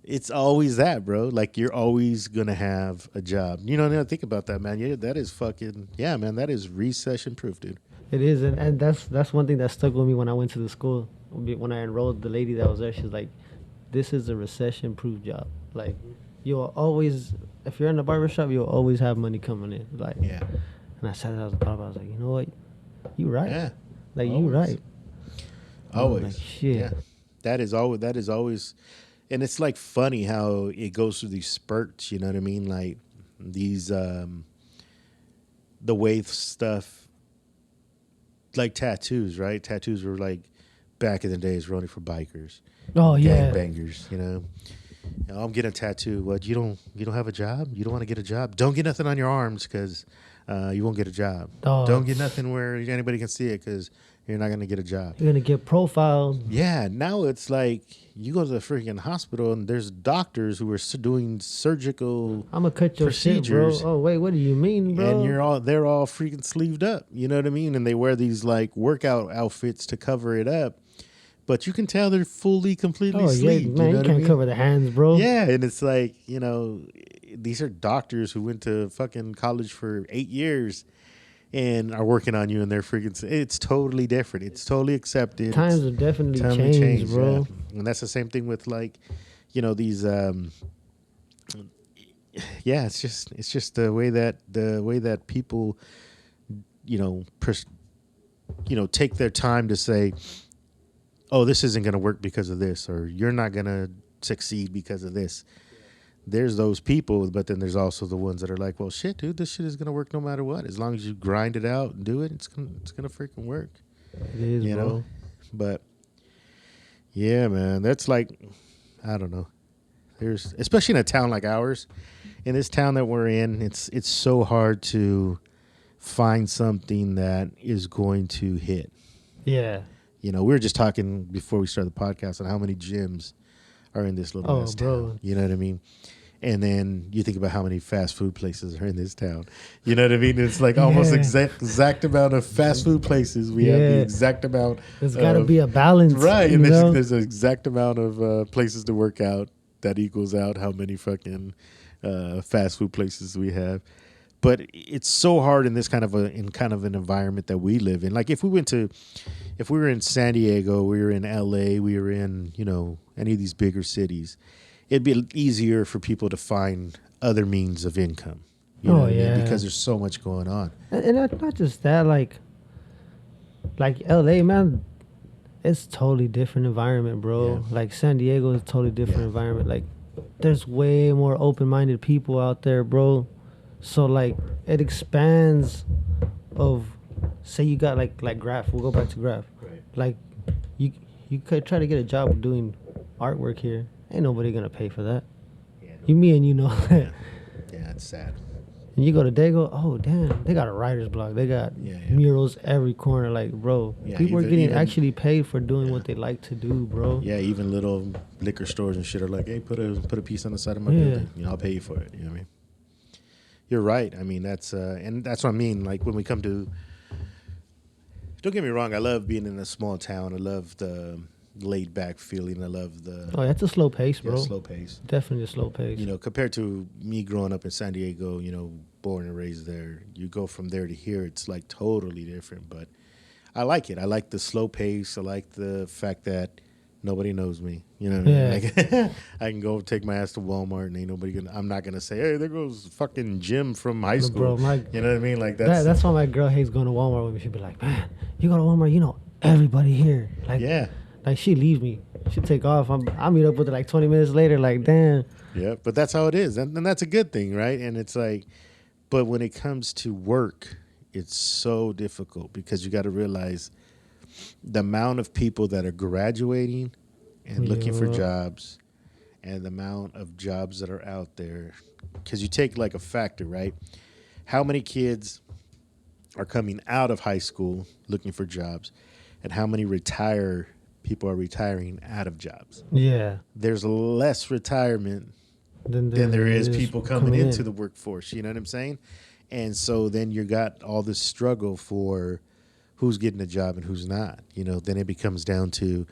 It's always that, bro. Like, you're always going to have a job. You know, think about that, man. Yeah, that is fucking, yeah, man, that is recession proof, dude. It is, and that's one thing that stuck with me when I went to the school. When I enrolled, the lady that was there, she's like, this is a recession-proof job. Like, you'll always, if you're in the barbershop, you'll always have money coming in. Like, Yeah. And I sat there, I was like, you know what? You right. Yeah. Like, Always. you right. Always. Like, shit. Yeah. That is always, and it's like funny how it goes through these spurts, you know what I mean? Like these, the wave stuff, like tattoos, right? Tattoos were like, back in the days, were only for bikers. Oh, yeah. Gangbangers, you know? I'm getting a tattoo. What, you don't have a job? You don't want to get a job? Don't get nothing on your arms because you won't get a job. Oh, Don't get nothing where anybody can see it because you're not going to get a job. You're going to get profiled. Yeah, now it's like you go to the freaking hospital and there's doctors who are doing surgical I'm going to cut your shit, bro. procedures. Oh, wait, what do you mean, bro? And they're all freaking sleeved up. You know what I mean? And they wear these like workout outfits to cover it up. But you can tell they're completely sleeved. Man, you know you what can't I mean? cover the hands, bro. Yeah, and it's like, you know, these are doctors who went to fucking college for 8 years and are working on you, and they're freaking. It's totally different. It's totally accepted. Times have definitely changed, bro. Yeah. And that's the same thing with like, you know, these. Yeah, it's just the way that people, you know, take their time to say, oh, this isn't going to work because of this, or you're not going to succeed because of this. There's those people, but then there's also the ones that are like, well, shit, dude, this shit is going to work no matter what. As long as you grind it out and do it, it's gonna freaking work. It is, you bro. know? But, yeah, man, that's like, I don't know. There's, especially in a town like ours, in this town that we're in, it's so hard to find something that is going to hit. Yeah. You know, we were just talking before we started the podcast on how many gyms are in this little ass town. You know what I mean? And then you think about how many fast food places are in this town. You know what I mean? It's like almost exact amount of fast food places. We have the exact amount. There's got to be a balance. Right. And there's an exact amount of places to work out that equals out how many fucking fast food places we have. But it's so hard in this kind of an environment that we live in. Like if we were in San Diego, we were in LA, we were in, you know, any of these bigger cities, it'd be easier for people to find other means of income. You know what I mean? Because there's so much going on. And not just that, like LA, man, it's totally different environment, bro. Yeah. Like San Diego is a totally different environment. Like there's way more open-minded people out there, bro. So like it expands of, say you got like graph. We'll go back to graph. Right. Like you could try to get a job doing artwork here. Ain't nobody gonna pay for that. Yeah, You, me, and you know that. Yeah, it's sad. And you go to Dago, oh damn, they got a writer's block. They got murals every corner. Like, bro, people are getting actually paid for doing what they like to do, bro. Yeah, even little liquor stores and shit are like, hey, put a piece on the side of my building. You know, I'll pay you for it. You know what I mean? You're right. I mean, that's and that's what I mean. Like when we come to Don't get me wrong. I love being in a small town. I love the laid back feeling. I love the Oh, that's a slow pace, bro. slow pace. Definitely a slow pace. You know, compared to me growing up in San Diego, you know, born and raised there, you go from there to here, it's like totally different. But I like it. I like the slow pace. I like the fact that nobody knows me. You know what I mean? Like, I can go take my ass to Walmart and ain't nobody gonna. I'm not gonna say, hey, there goes fucking Jim from high school. Bro, you know what I mean? Like that's why my girl hates going to Walmart with me. She'd be like, man, you go to Walmart, you know everybody here. Like, yeah. Like she leave me. She take off. I meet up with her like 20 minutes later. Like, damn. Yeah, but that's how it is, and that's a good thing, right? And it's like, but when it comes to work, it's so difficult because you got to realize the amount of people that are graduating and looking for jobs, and the amount of jobs that are out there. Because you take like a factor, right? How many kids are coming out of high school looking for jobs, and how many people are retiring out of jobs? Yeah. There's less retirement than there is people coming into the workforce. You know what I'm saying? And so then you got all this struggle for who's getting a job and who's not. You know, then it becomes down to,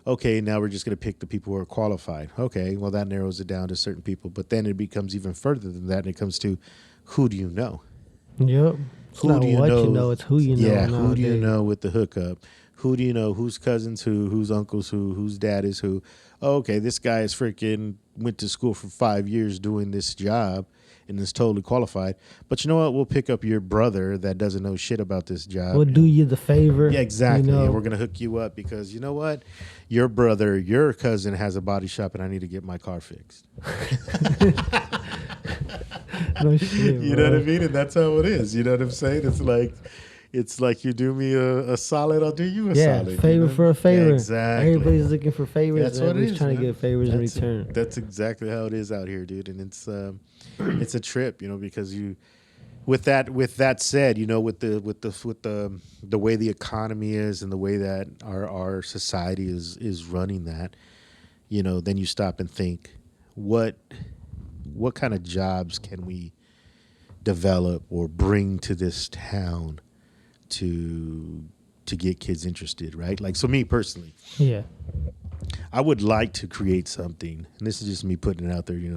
okay, now we're just going to pick the people who are qualified. Okay, well, that narrows it down to certain people. But then it becomes even further than that, and it comes to who do you know? Yep. It's not what you know, it's who you know. Yeah, who do you know with the hookup? Who do you know? Whose cousins who? Whose uncles who? Whose dad is who? Oh, okay, this guy is freaking went to school for 5 years doing this job and is totally qualified. But you know what? We'll pick up your brother that doesn't know shit about this job. We'll do you the favor. Yeah, exactly. You know? And we're going to hook you up because you know what? Your brother, your cousin has a body shop and I need to get my car fixed. No shit, you know what I mean? And that's how it is. You know what I'm saying? It's like you do me a solid, I'll do you a solid. Favor you know? for a favor. Yeah, exactly. Everybody's looking for favors. That's what it is. Trying to get favors in return. That's exactly how it is out here, dude. And it's a trip, you know, because you, with that said, you know, with the way the economy is and the way that our society is running that, you know, then you stop and think, what kind of jobs can we develop or bring to this town to get kids interested, right? Like, so me personally, yeah, I would like to create something, and this is just me putting it out there, you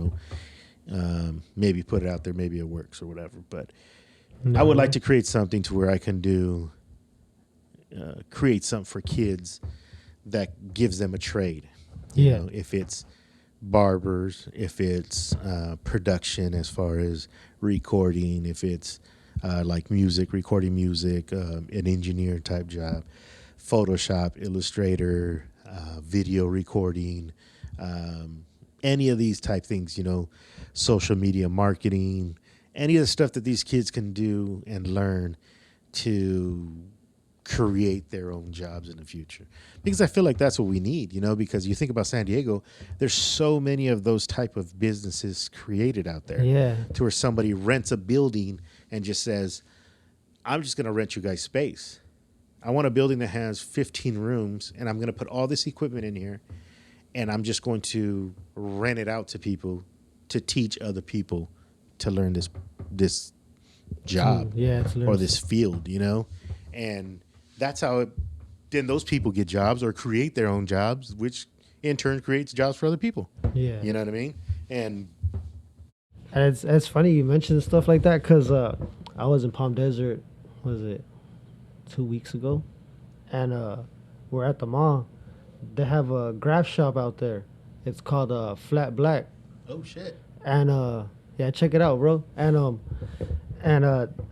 know, maybe put it out there, maybe it works or whatever, but I would like to create something to where I can create something for kids that gives them a trade. You know, if it's barbers, if it's production as far as recording, if it's like recording music, an engineer type job, Photoshop, Illustrator, video recording, any of these type things, you know, social media marketing, any of the stuff that these kids can do and learn to create their own jobs in the future. Because I feel like that's what we need, you know, because you think about San Diego, there's so many of those type of businesses created out there. Yeah. To where somebody rents a building and just says, I'm just going to rent you guys space. I want a building that has 15 rooms and I'm going to put all this equipment in here and I'm just going to rent it out to people to teach other people to learn this job or this field, you know? And that's how then those people get jobs or create their own jobs, which in turn creates jobs for other people. Yeah. You know what I mean? And it's funny you mentioned stuff like that because I was in Palm Desert, was it 2 weeks ago? And we're at the mall. They have a graph shop out there. It's called Flat Black. Oh, shit. And yeah, check it out, bro. And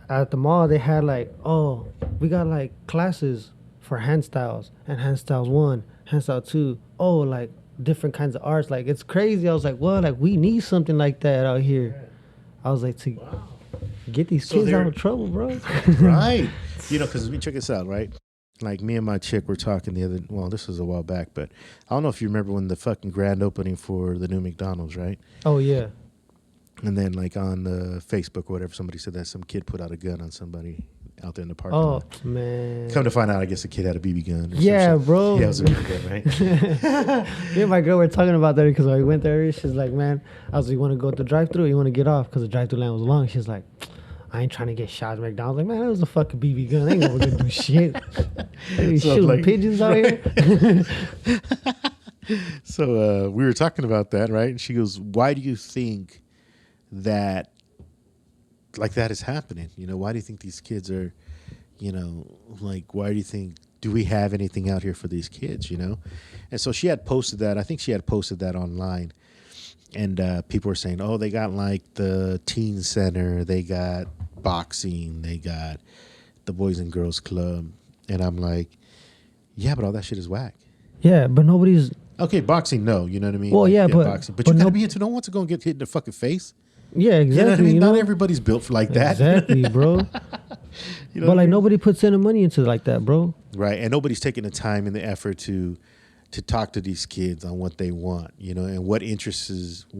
at the mall, they had like, oh, we got like classes for hand styles and hand styles 1, hand style 2. Oh, like different kinds of arts. Like, it's crazy. I was like, well, like we need something like that out here. I was like, to get these kids out of trouble, bro. Right. You know, because check this out, right? Like me and my chick were talking this was a while back, but I don't know if you remember when the fucking grand opening for the new McDonald's, right? Oh, yeah. And then, like, on Facebook or whatever, somebody said that some kid put out a gun on somebody out there in the parking lot. Oh, man. Come to find out, I guess the kid had a BB gun. Yeah, bro. Yeah, it was a BB gun, right? Me and my girl were talking about that because I went there. She's like, man, I was like, you want to go to the drive-thru or you want to get off? Because the drive-thru line was long. She's like, I ain't trying to get shot at McDonald's. Like, man, that was a fucking BB gun. They ain't never gonna do shit. They So, shooting like, pigeons out here. So we were talking about that, right? And she goes, "Why do you think that like that is happening? You know, why do you think these kids are, you know, like why do you think do we have anything out here for these kids? You know?" And so she had posted that. I think she had posted that online, and people were saying, "Oh, they got like the teen center, they got boxing, they got the Boys and Girls Club," and I'm like, "Yeah, but all that shit is whack." Yeah, but nobody's. Okay, boxing, no, you know what I mean? Well, like, yeah, but boxing. But you gotta be into no one to go and get hit in the fucking face. Yeah, exactly. You know what I mean? You Not know? everybody's built for like that. Exactly, bro. You know But like what I mean? nobody puts any money into it like that, bro. Right, and nobody's taking the time and the effort to talk to these kids on what they want, you know, and what interests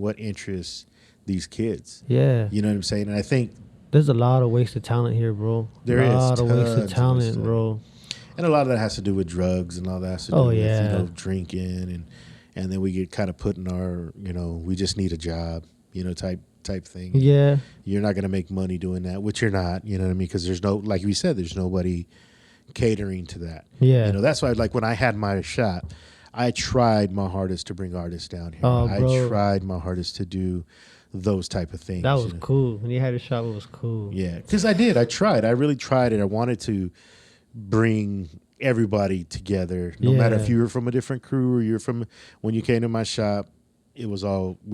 these kids. Yeah. You know what I'm saying? And I think There's a lot of wasted talent here, bro. There is a lot of wasted tons of talent, wasted. bro. and a lot of that has to do with drugs and all that has to do Oh, with yeah. you know drinking and then we get kind of put in our, you know, we just need a job, you know, type thing. Yeah. You're not going to make money doing that, which you're not, you know what I mean? Because there's no, like we said, there's nobody catering to that. Yeah. You know, that's why, like, when I had my shop, I tried my hardest to bring artists down here. Oh, I bro. tried my hardest to do those type of things. That you was know? cool. When you had a shop, it was cool. Yeah, because I did. I tried. I really tried it. I wanted to bring everybody together, no matter if Yeah. you were from a different crew or you're from, when you came to my shop, we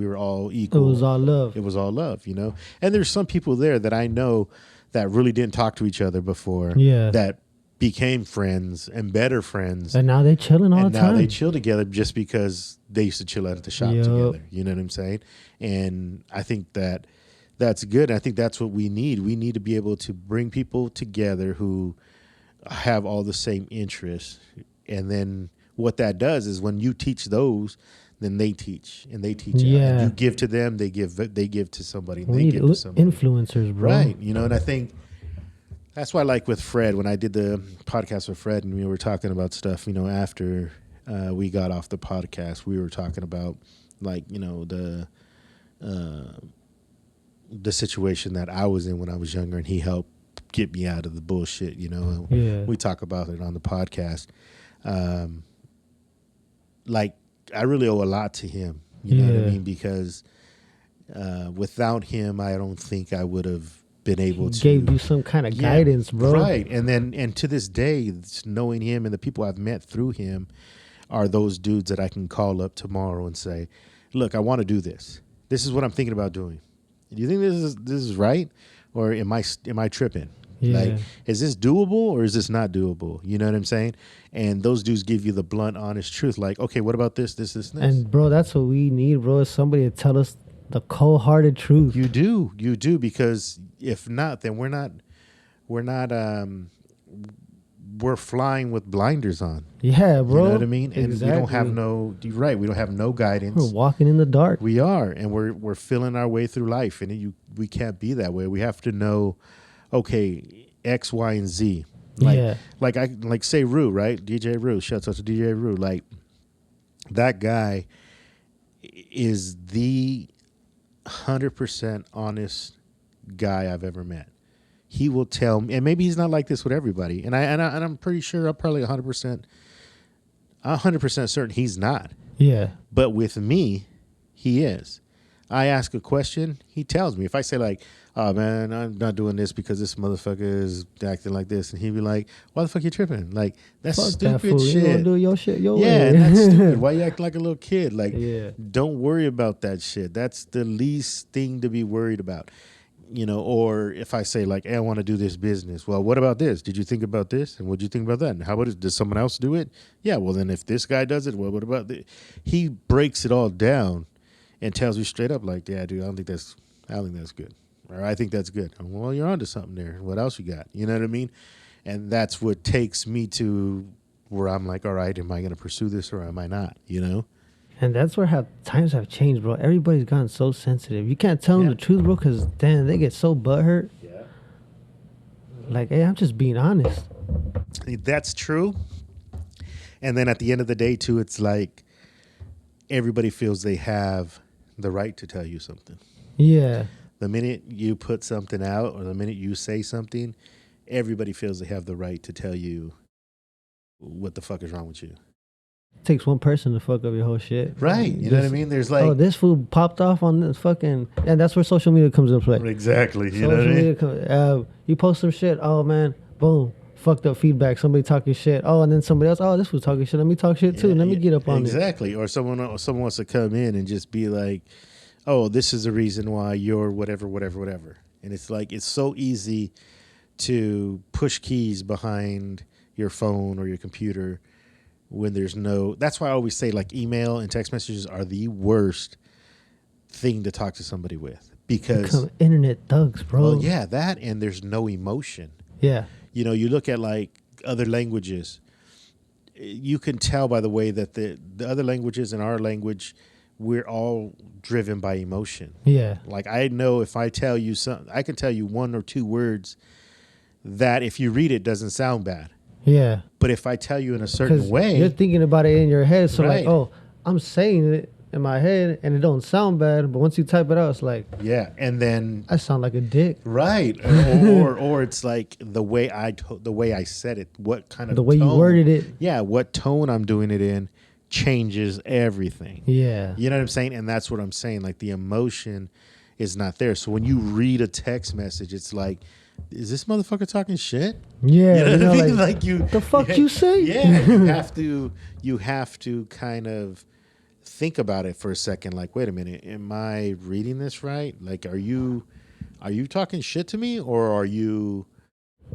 were all equal. It was all love. It was all love, you know? And there's some people there that I know that really didn't talk to each other before. Yeah. That became friends and better friends. And now they chilling all And the now time. they chill together just because they used to chill out at the shop Yup. together. You know what I'm saying? And I think that that's good. I think that's what we need. We need to be able to bring people together who have all the same interests. And then what that does is when you teach those, then they teach and they teach. Yeah. And you give to them, they give to somebody, and we they need give to somebody. influencers, bro. Right. You know, and I think that's why, like with Fred, when I did the podcast with Fred and we were talking about stuff, you know, after we got off the podcast, we were talking about, like, you know, the situation that I was in when I was younger, and he helped get me out of the bullshit, you know. Yeah. We talk about it on the podcast. Like, I really owe a lot to him, you know what I Yeah. mean? Because without him, I don't think I would have been able to. Gave you some kind of guidance, bro. Right. And to this day, it's knowing him and the people I've met through him are those dudes that I can call up tomorrow and say, look, I want to do this. This is what I'm thinking about doing. Do you think this is right? Or am I tripping? Yeah. Like, is this doable or is this not doable? You know what I'm saying? And those dudes give you the blunt, honest truth. Like, okay, what about this, this, this, and this? And bro, that's what we need, bro. Is somebody to tell us the cold-hearted truth. You do, because if not, then we're flying with blinders on. Yeah, bro. You know what I mean? And exactly. we don't have you're right, we don't have no guidance. We're walking in the dark. We are, and we're feeling our way through life, and we can't be that way. We have to know, okay, X, Y, and Z. Like say Rue, right? DJ Rue. Shouts out to DJ Rue. Like, that guy is the 100% honest guy I've ever met. He will tell me, and maybe he's not like this with everybody, and I'm pretty sure I'm probably 100% certain he's not. Yeah. But with me, he is. I ask a question, he tells me. If I say, like, oh man, I'm not doing this because this motherfucker is acting like this, and he'd be like, why the fuck you tripping? Like, that's Fuck stupid that fool. You shit. gonna do your shit your Yeah, way. and that's stupid. Why you acting like a little kid? Like, Yeah. don't worry about that shit. That's the least thing to be worried about. You know, or if I say, like, hey, I want to do this business. Well, what about this? Did you think about this? And what did you think about that? And how about it? Does someone else do it? Yeah, well, then if this guy does it, well, what about this? He breaks it all down and tells you straight up, like, yeah, dude, I don't think that's good. Or I think that's good. Well, you're onto something there. What else you got? You know what I mean? And that's what takes me to where I'm like, all right, am I going to pursue this or am I not? You know? And that's where how times have changed, bro. Everybody's gotten so sensitive. You can't tell them the truth, bro, because, damn, they get so butthurt. Yeah. Like, hey, I'm just being honest. That's true. And then at the end of the day, too, it's like everybody feels they have the right to tell you something. Yeah. The minute you put something out or the minute you say something, everybody feels they have the right to tell you what the fuck is wrong with you. It takes one person to fuck up your whole shit. Right. You know what I mean? There's like, oh, this food popped off on this fucking, and that's where social media comes into play. exactly. You know what I mean? You post some shit. Oh man, boom, fucked up feedback. Somebody talking shit. Oh, and then somebody else. Oh, this was talking shit. Let me talk shit too. Let me get up on it. Exactly. Or someone wants to come in and just be like, oh, this is the reason why you're whatever. And it's like, it's so easy to push keys behind your phone or your computer when there's no. That's why I always say, like, email and text messages are the worst thing to talk to somebody with, because Become internet thugs, bro. well, yeah, that, and there's no emotion. Yeah. You know, you look at like other languages, you can tell by the way that the other languages and our language, we're all driven by emotion. Yeah. Like, I know if I tell you something, I can tell you one or two words that if you read it doesn't sound bad. Yeah. But if I tell you in a certain way, you're thinking about it in your head. So Right. like, oh, I'm saying it in my head and it don't sound bad, but once you type it out, it's like, yeah, and then I sound like a dick. right, or it's like the way I said it, what kind of The way you tone, worded it. yeah, what tone I'm doing it in changes everything. Yeah. You know what I'm saying? And that's what I'm saying. Like, the emotion is not there. So when you read a text message, it's like, is this motherfucker talking shit? Yeah. You know what I mean? like, Like, you, the fuck you say? yeah, you have to kind of think about it for a second. Like, wait a minute, am I reading this right? Like, are you talking shit to me, or are you?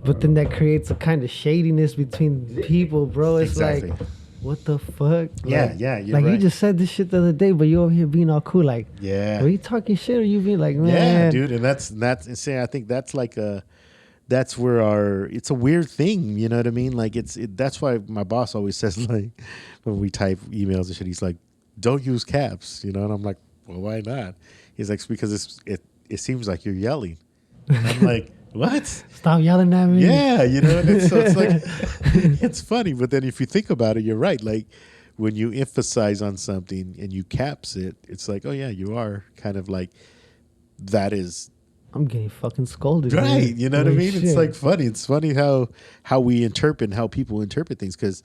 But then that creates a kind of shadiness between people, bro. It's Exactly. like, what the fuck? Yeah, Like, yeah, you're like, you right. just said this shit the other day, but you over here being all cool. Like, Yeah. are you talking shit, or you being like, man? Yeah, dude, and that's insane. I think that's like that's where it's a weird thing, you know what I mean? Like, that's why my boss always says, like, when we type emails and shit, he's like, don't use caps, you know? And I'm like, well, why not? He's like, because it seems like you're yelling. And I'm like, what? Stop yelling at me. Yeah, you know, and so it's like, it's funny, but then if you think about it, you're right. Like, when you emphasize on something and you caps it, it's like, oh yeah, you are kind of like, that is I'm getting fucking scolded. right. Man. You know what I Holy mean? shit. It's like funny. It's funny how we interpret and how people interpret things, because,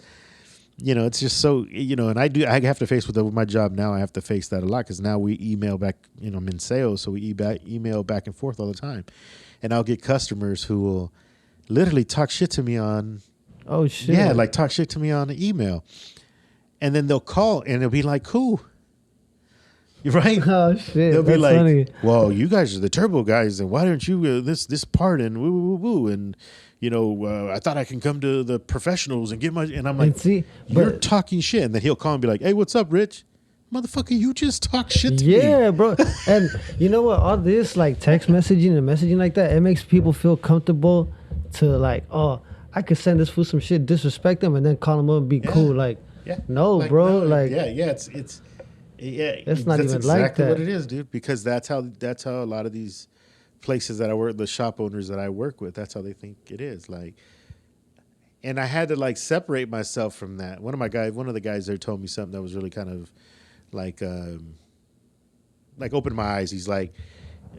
you know, it's just so, you know, and I have to face with my job now. I have to face that a lot, because now we email back, you know, I'm in sales, so we email back and forth all the time. And I'll get customers who will literally talk shit to me on, Oh shit. yeah, like talk shit to me on the email. And then they'll call and they'll be like, cool. You're right. Oh shit. They'll be That's like, funny. well, you guys are the turbo guys, and why don't you this part and woo woo woo, and you know, I thought I can come to the professionals and get my, and I'm like, And see, you're but- talking shit, and then he'll call and be like, hey, what's up, Rich? Motherfucker, you just talk shit to me. Yeah, bro. And you know what? All this like text messaging and messaging like that, it makes people feel comfortable to like, oh, I could send this fool some shit, disrespect them, and then call them up and be cool. Like, Yeah. no, bro. no, like, yeah, it's yeah. It's not even exactly like that. what it is, dude. Because that's how a lot of these places that I work, the shop owners that I work with, that's how they think it is. Like, and I had to like separate myself from that. One of the guys there told me something that was really kind of like opened my eyes. He's like,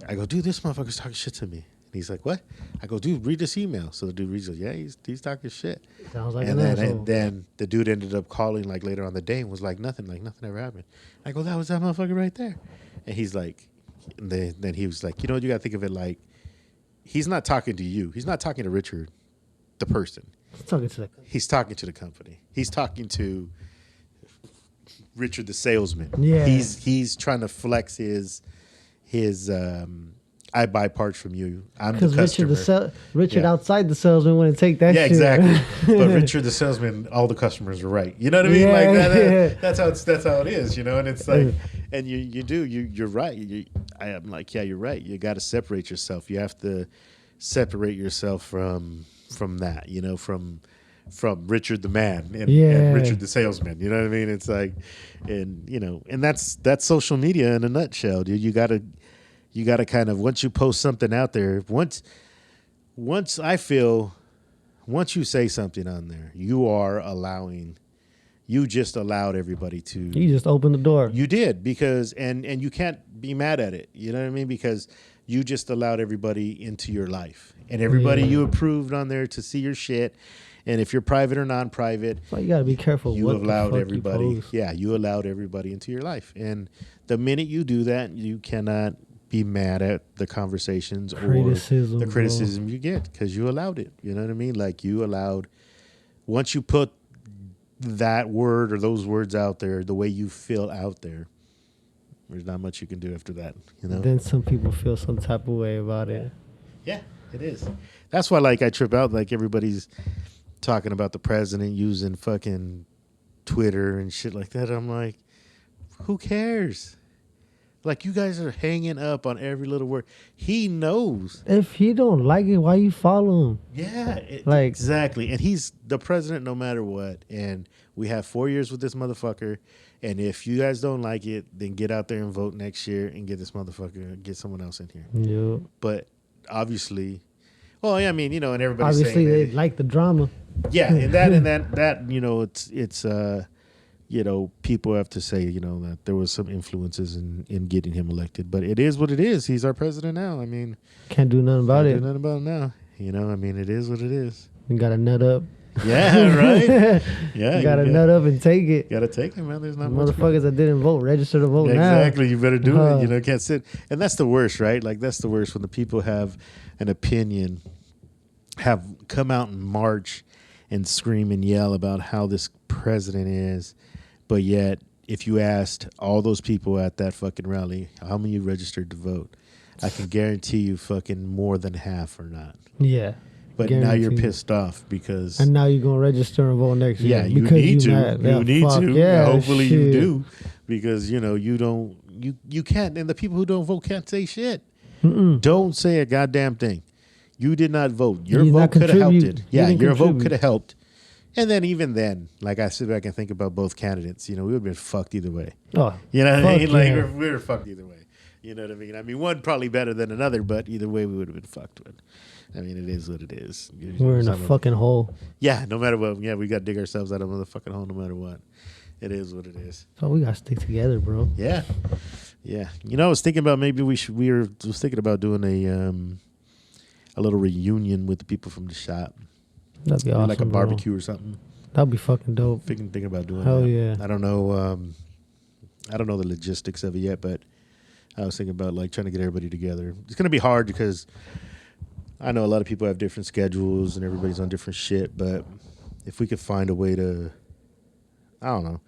I go, dude, this motherfucker's talking shit to me. And he's like, what? I go, dude, read this email. So the dude reads it. Yeah, he's talking shit. sounds like And an then, asshole. and then the dude ended up calling like later on the day and was like nothing ever happened. I go, that was that motherfucker right there. And he's like, and then he was like, you know what, you got to think of it like, he's not talking to you. He's not talking to Richard, the person. He's talking to the He's talking to the company. He's talking to Richard, the salesman. Yeah. He's trying to flex his I buy parts from you. I'm the because customer. Richard Yeah. outside the salesman wouldn't take that Yeah, shit. exactly. But Richard, the salesman, all the customers are right. You know what I mean? Yeah, Like yeah. that's how it is. You know, and it's like, and you're right. I'm like, yeah, you're right. You got to separate yourself. You have to separate yourself from that. You know, from Richard the man and Yeah. Richard the salesman. You know what I mean? It's like, and you know, and that's social media in a nutshell, dude. You gotta kind of, once you post something out there, once you say something on there, you just allowed everybody to. You just opened the door. You did, because and you can't be mad at it. You know what I mean? Because You just allowed everybody into your life, and everybody you approved on there to see your shit. And if you're private or non-private, So you gotta be careful. you what allowed the fuck everybody. You post. Yeah, you allowed everybody into your life, and the minute you do that, you cannot be mad at the conversations Criticism, or the bro. criticism you get because you allowed it. You know what I mean? Like you allowed. Once you put that word or those words out there, the way you feel out there, there's not much you can do after that. You know. Then some people feel some type of way about it. Yeah, it is. That's why, like, I trip out. Like everybody's talking about the president using fucking Twitter and shit like that. I'm like, who cares? Like, you guys are hanging up on every little word. He knows. If he don't like it, why you follow him? Yeah, Like- exactly. And he's the president no matter what. And we have 4 years with this motherfucker. And if you guys don't like it, then get out there and vote next year and get this motherfucker, get someone else in here. Yeah. But obviously, well, yeah, I mean, you know, and everybody's Obviously, saying they that, like the drama. yeah, and that, you know, it's you know, people have to say, you know, that there was some influences in getting him elected, but it is what it is. He's our president now. I mean, Can't do nothing about can't it. do nothing about it now. You know, I mean, it is what it is. You gotta nut up. Yeah, right. Yeah, You gotta nut up and take it. Gotta take it, man. There's not much. Motherfuckers that didn't vote, register to vote now. Exactly. You better do it. You Uh-huh. know, can't sit. And that's the worst, right? Like, that's the worst when the people have an opinion, have come out and march and scream and yell about how this president is. But yet, if you asked all those people at that fucking rally, how many registered to vote? I can guarantee you fucking more than half are not. Yeah. But now you're Guaranteed. pissed off because... And now you're gonna register and vote next year. Yeah, you because need to. mad. You Yeah, need fuck to. Yeah, Hopefully you shit. do, because you know you don't. You can't, and the people who don't vote can't say shit. Mm-mm. Don't say a goddamn thing. You did not vote. Your You did vote not could have helped contribute. it. You Yeah, didn't your vote contribute. could have helped. And then even then, like I sit back and think about both candidates. You know, we would have been fucked either way. Oh, You know what I fuck mean? Like yeah. we were fucked either way. You know what I mean? I mean, one probably better than another, but either way, we would have been fucked with. I mean, it is what it is. we're in a Some of- fucking hole. Yeah, no matter what. Yeah, we got to dig ourselves out of a motherfucking hole no matter what. It is what it is. So we gotta stick together, bro. Yeah. Yeah. You know, I was thinking about maybe was thinking about doing a little reunion with the people from the shop. That'd be Maybe awesome. like a bro. barbecue or something. That'd be fucking dope. Thinking about doing Hell that. yeah. I don't know the logistics of it yet, but I was thinking about like trying to get everybody together. It's going to be hard because I know a lot of people have different schedules and everybody's on different shit, but if we could find a way to, I don't know,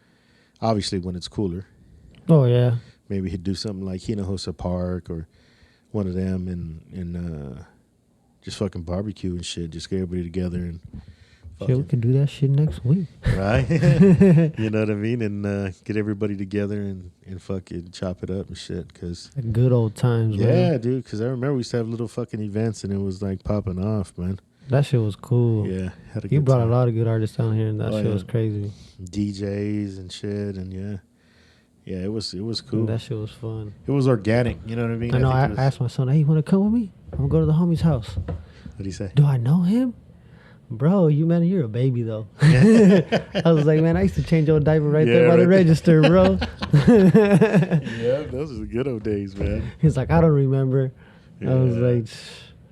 obviously when it's cooler, Oh yeah. maybe he'd do something like Hinojosa Park or one of them and just fucking barbecue and shit. Just get everybody together and Shit, we fucking, could do that shit next week. right? You know what I mean? And get everybody together and fucking chop it up and shit. Cause Like good old times, yeah, man. dude. Cause I remember we used to have little fucking events and it was like popping off, man. That shit was cool. Yeah, had a You good brought time. a lot of good artists down here, and that Oh, shit yeah. was crazy. DJs and shit, and yeah, it was cool. That shit was fun. It was organic. You know what I mean? I know. I think it was- asked my son, "Hey, you want to come with me? I'm gonna go to the homie's house." What'd he say? Do I know him? Bro, you're a baby though. I was like, man, I used to change your diaper right there by the right. register, bro. Yeah, those are the good old days, man. He's like, I don't remember. I was Yeah. like,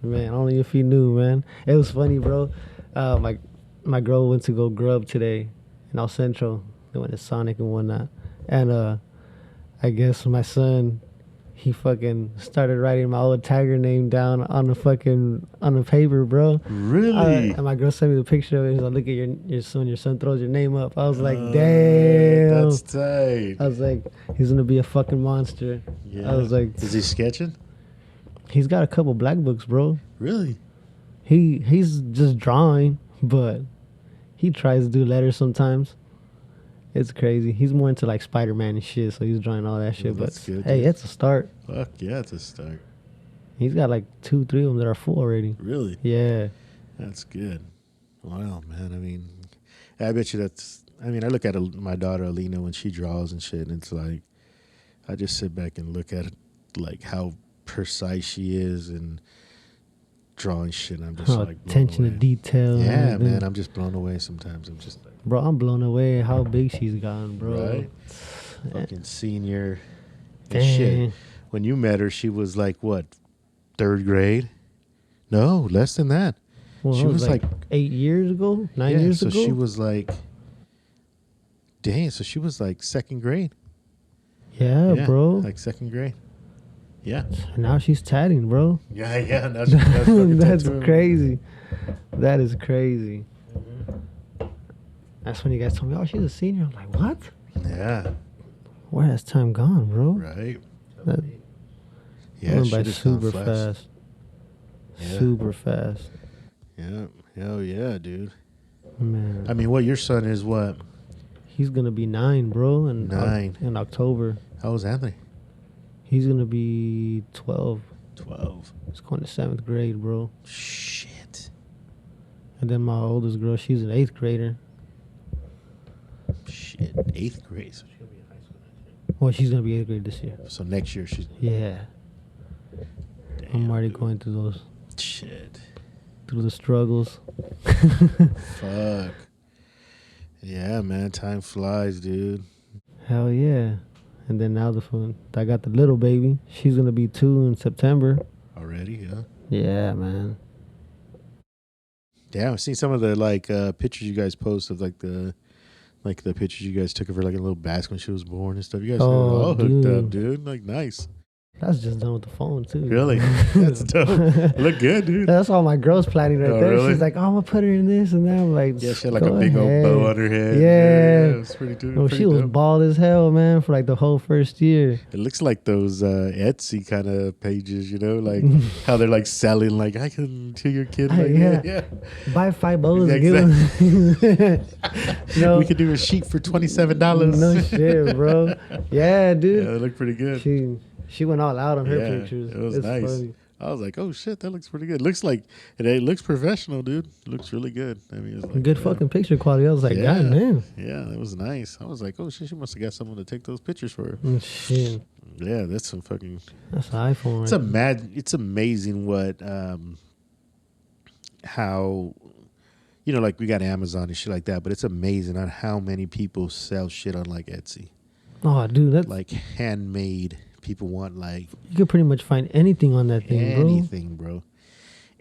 man, only if he knew, man. It was funny, bro. My girl went to go grub today in El Centro. They went to Sonic and whatnot. And I guess my son, he fucking started writing my old tagger name down on the paper, bro. Really? And my girl sent me the picture of it. He's like, look at your son. Your son throws your name up. I was like, damn. That's tight. I was like, he's gonna be a fucking monster. Yeah. I was like, is he sketching? he's got a couple black books, bro. Really? He's just drawing, but he tries to do letters sometimes. It's crazy. He's more into like Spider-Man and shit, so he's drawing all that shit. Well, But that's good, hey, dude. it's a start. Fuck yeah, it's a start. He's got like 2-3 of them that are full already. Really? Yeah. That's good. Wow, man. I mean, I bet you that's. I mean, I look at my daughter Alina when she draws and shit, and it's like, I just sit back and look at it, like how precise she is and drawing shit. I'm just like blown Attention to away. detail. and Yeah, everything. man. I'm just blown away sometimes. I'm just like, Bro, I'm blown away how big she's gotten, bro. right? Fucking senior and Dang. shit. When you met her, she was like what, 3rd grade. No, less than that. Well, She it was like 8 years ago, 9 years so ago. she was like, dang, so she was like 2nd grade. Yeah, bro. Like 2nd grade. Yeah. Now she's tatting, bro. Yeah. Now she does fucking That's tattooing. crazy. That is crazy. That's when you guys told me, oh, she's a senior. I'm like, what? Yeah. Where has time gone, bro? Right. That Yeah. went by shit has gone super fast. Yeah. Super fast. Yeah. Hell yeah, dude. Man. I mean, your son is what? He's going to be 9, bro. In 9. In October. How old's Anthony? He's going to be 12. 12. He's going to 7th grade, bro. Shit. And then my oldest girl, she's an 8th grader. Shit. 8th grade. So she'll be in high school next year. Well, she's going to be 8th grade this year. So next year she's. Yeah. Damn, I'm already dude. going through those. Shit. Through the struggles. Fuck. Yeah, man. Time flies, dude. Hell yeah. And then now I got the little baby. She's going to be 2 in September. Already, yeah. Yeah, man. Yeah, I've seen some of the pictures you guys post of the pictures you guys took of her like in a little basket when she was born and stuff. You guys got it all hooked up, dude. Like nice. That's just done with the phone too. Really? That's dope. Look good, dude. That's all my girl's planning right there. Really? She's like, oh, I'm gonna put her in this and that. I'm like, Yeah, she had like go a big old ahead. bow on her head. Yeah. It was pretty dope. No, she was dope. bald as hell, man, for like the whole first year. It looks like those Etsy kind of pages, like how they're like selling, like I can to your kid. Like, yeah. Buy 5 bows. Exactly. No, We could do a sheet for $27. no shit, bro. Yeah, dude. Yeah, they look pretty good. She went all out on her Yeah, pictures. it was It's nice. funny. I was like, oh shit, that looks pretty good. Looks like it looks professional, dude. It looks really good. I mean, it's like, Good yeah. fucking picture quality. I was like, Yeah. God damn. Yeah, it was nice. I was like, oh shit, she must have got someone to take those pictures for her. Shit. Yeah, that's some fucking. That's an iPhone, It's right? It's amazing what how like we got Amazon and shit like that, but it's amazing on how many people sell shit on like Etsy, Oh, dude, that's like handmade. People want like you could pretty much find anything on that thing, bro. anything, bro.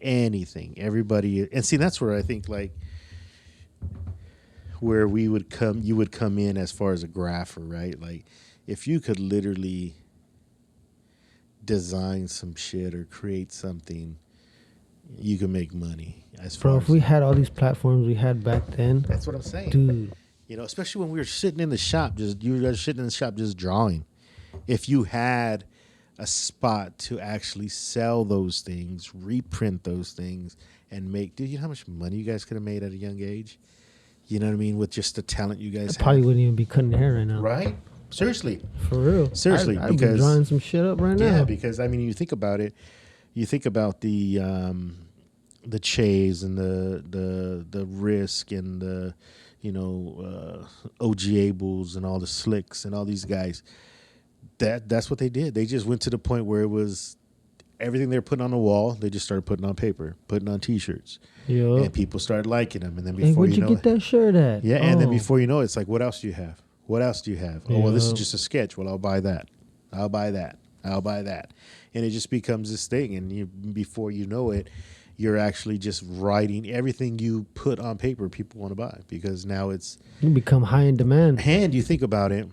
Anything. Everybody, and see that's where I think like where you would come in as far as a grapher, right? Like if you could literally design some shit or create something, you can make money. As far Bro, as if we had all these platforms we had back then, that's what I'm saying. dude. Especially when we were sitting in the shop, you guys sitting in the shop just drawing. If you had a spot to actually sell those things, reprint those things, and make, dude, you know how much money you guys could have made at a young age? You know what I mean? With just the talent you guys I probably have. wouldn't even be cutting hair right now. Right? Seriously. For real. Seriously, I'd be because- drawing some shit up right Yeah, now. because, I mean, you think about it, you think about the Chays and the Risk and the, OG Ables and all the Slicks and all these guys. That's what they did. They just went to the point where it was everything they're putting on the wall, they just started putting on paper, putting on T-shirts. Yo. And people started liking them. And then Hey, before where'd you know get it, that shirt at? yeah, and then Oh. before you know it, it's like, what else do you have? What else do you have? Oh, well, this is Yeah. just a sketch. Well, I'll buy that. I'll buy that. I'll buy that. And it just becomes this thing. And before you know it, you're actually just writing everything you put on paper people want to buy, because now it's, You become high in demand. and you think about it,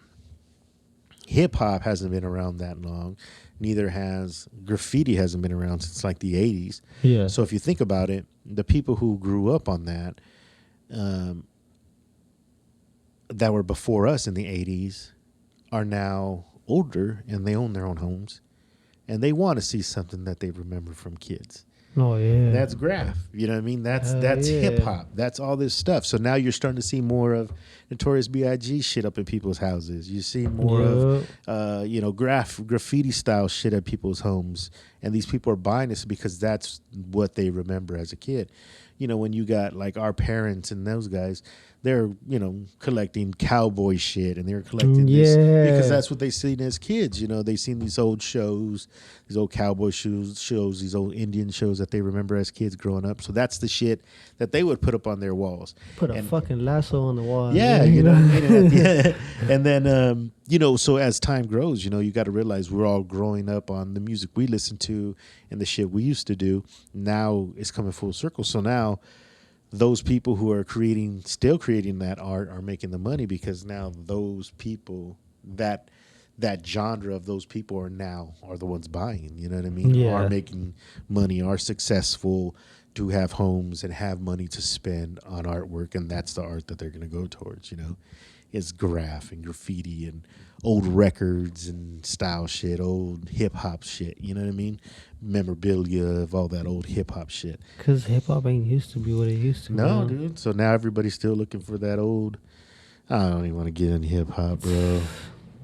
hip hop hasn't been around that long. Neither has graffiti, hasn't been around since like the 80s. Yeah. So if you think about it, the people who grew up on that, that were before us in the 80s, are now older and they own their own homes, and they want to see something that they remember from kids. Oh yeah. That's graph. You know what I mean? That's Hell that's yeah. hip hop. That's all this stuff. So now you're starting to see more of Notorious B.I.G. shit up in people's houses. You see more of graffiti style shit at people's homes, and these people are buying this because that's what they remember as a kid. When you got like our parents and those guys they're collecting cowboy shit, and they're collecting Yeah. this because that's what they seen as kids. They seen these old shows, these old cowboy shows, these old Indian shows that they remember as kids growing up. So that's the shit that they would put up on their walls. Put a fucking lasso on the wall. Yeah, man, you know what I mean? Yeah. And then, so as time grows, you got to realize we're all growing up on the music we listen to and the shit we used to do. Now it's coming full circle. So now those people who are still creating that art are making the money because now those people, that genre of those people are the ones buying, you know what I mean? Yeah. Are making money, are successful, to have homes and have money to spend on artwork, and that's the art that they're going to go towards, It's graph and graffiti and old records and style shit, old hip-hop shit, you know what I mean? Memorabilia of all that old hip-hop shit. Because hip-hop ain't used to be what it used to be. No, dude. So now everybody's still looking for that old... I don't even want to get into hip-hop, bro.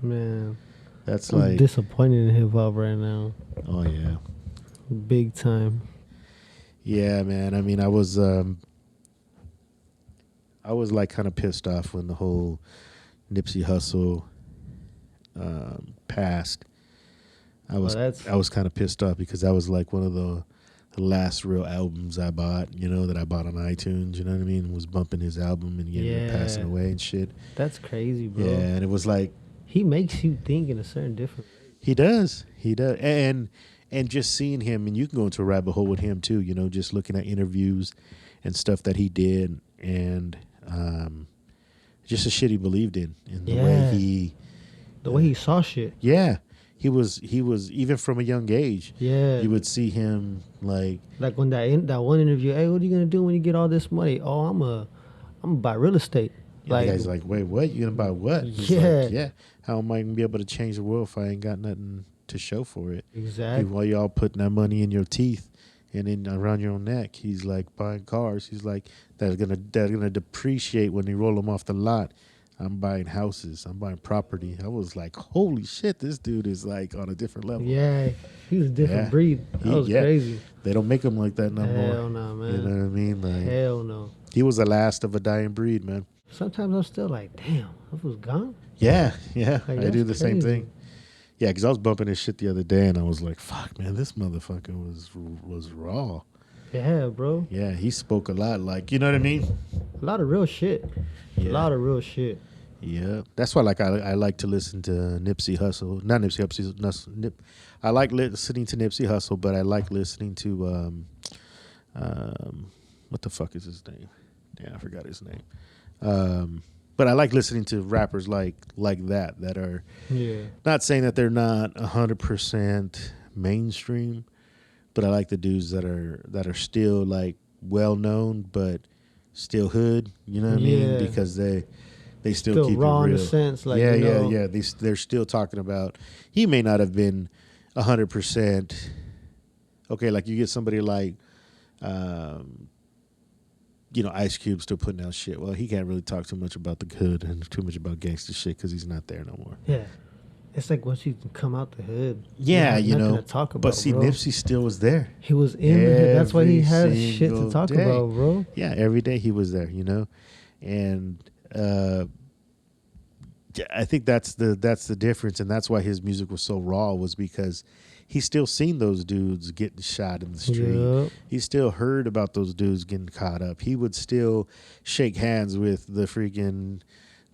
Man. That's I'm disappointed in hip-hop right now. Oh, yeah. Big time. Yeah, man. I mean, I was like kind of pissed off when the whole Nipsey Hussle passed. I was kind of pissed off because that was like one of the last real albums I bought, that I bought on iTunes, you know what I mean? Was bumping his album and he ended up passing away and shit. That's crazy, bro. Yeah, and it was like... He makes you think in a certain different way. He does. And just seeing him, and you can go into a rabbit hole with him too, just looking at interviews and stuff that he did, and just the shit he believed in, and the way he saw shit. Yeah, he was even from a young age. Yeah, you would see him like when that one interview. Hey, what are you gonna do when you get all this money? Oh, I'm gonna buy real estate. Yeah, the guy's like, wait, what? You gonna buy what? He's like, yeah. How am I gonna be able to change the world if I ain't got nothing to show for it? Exactly. While y'all putting that money in your teeth and in around your neck, he's like buying cars. He's like they're gonna depreciate when they roll them off the lot. I'm buying houses. I'm buying property. I was like, holy shit, this dude is like on a different level. Yeah, he was a different breed. That was crazy. They don't make him like that no more. Hell no, man. You know what I mean? Like, hell no. He was the last of a dying breed, man. Sometimes I'm still like, damn, that was gone. Yeah. Like, I do the crazy. same thing. Yeah, because I was bumping this shit the other day, and I was like, fuck, man, this motherfucker was raw. Yeah, bro. Yeah, he spoke a lot, like, you know what I mean? A lot of real shit. Yeah. A lot of real shit. Yeah, that's why I like to listen to Nipsey Hussle. Not Nipsey Hussle. I like listening to Nipsey Hussle, but I like listening to what the fuck is his name? Yeah, I forgot his name. But I like listening to rappers like that are not saying that they're not 100% mainstream, but I like the dudes that are still like well known but still hood. You know what I mean? Because they still keep raw it real. In a sense, like, yeah. They're still talking about. He may not have been 100%. Okay, like you get somebody like, Ice Cube still putting out shit. Well, he can't really talk too much about the hood and too much about gangster shit because he's not there no more. Yeah, it's like once you come out the hood. Yeah, to talk about. But see, bro. Nipsey still was there. He was in the hood. That's why he has shit to talk about, bro. Yeah, every day he was there, and. I think that's the difference, and that's why his music was so raw, was because he still seen those dudes getting shot in the street. Yep. He still heard about those dudes getting caught up. He would still shake hands with the freaking,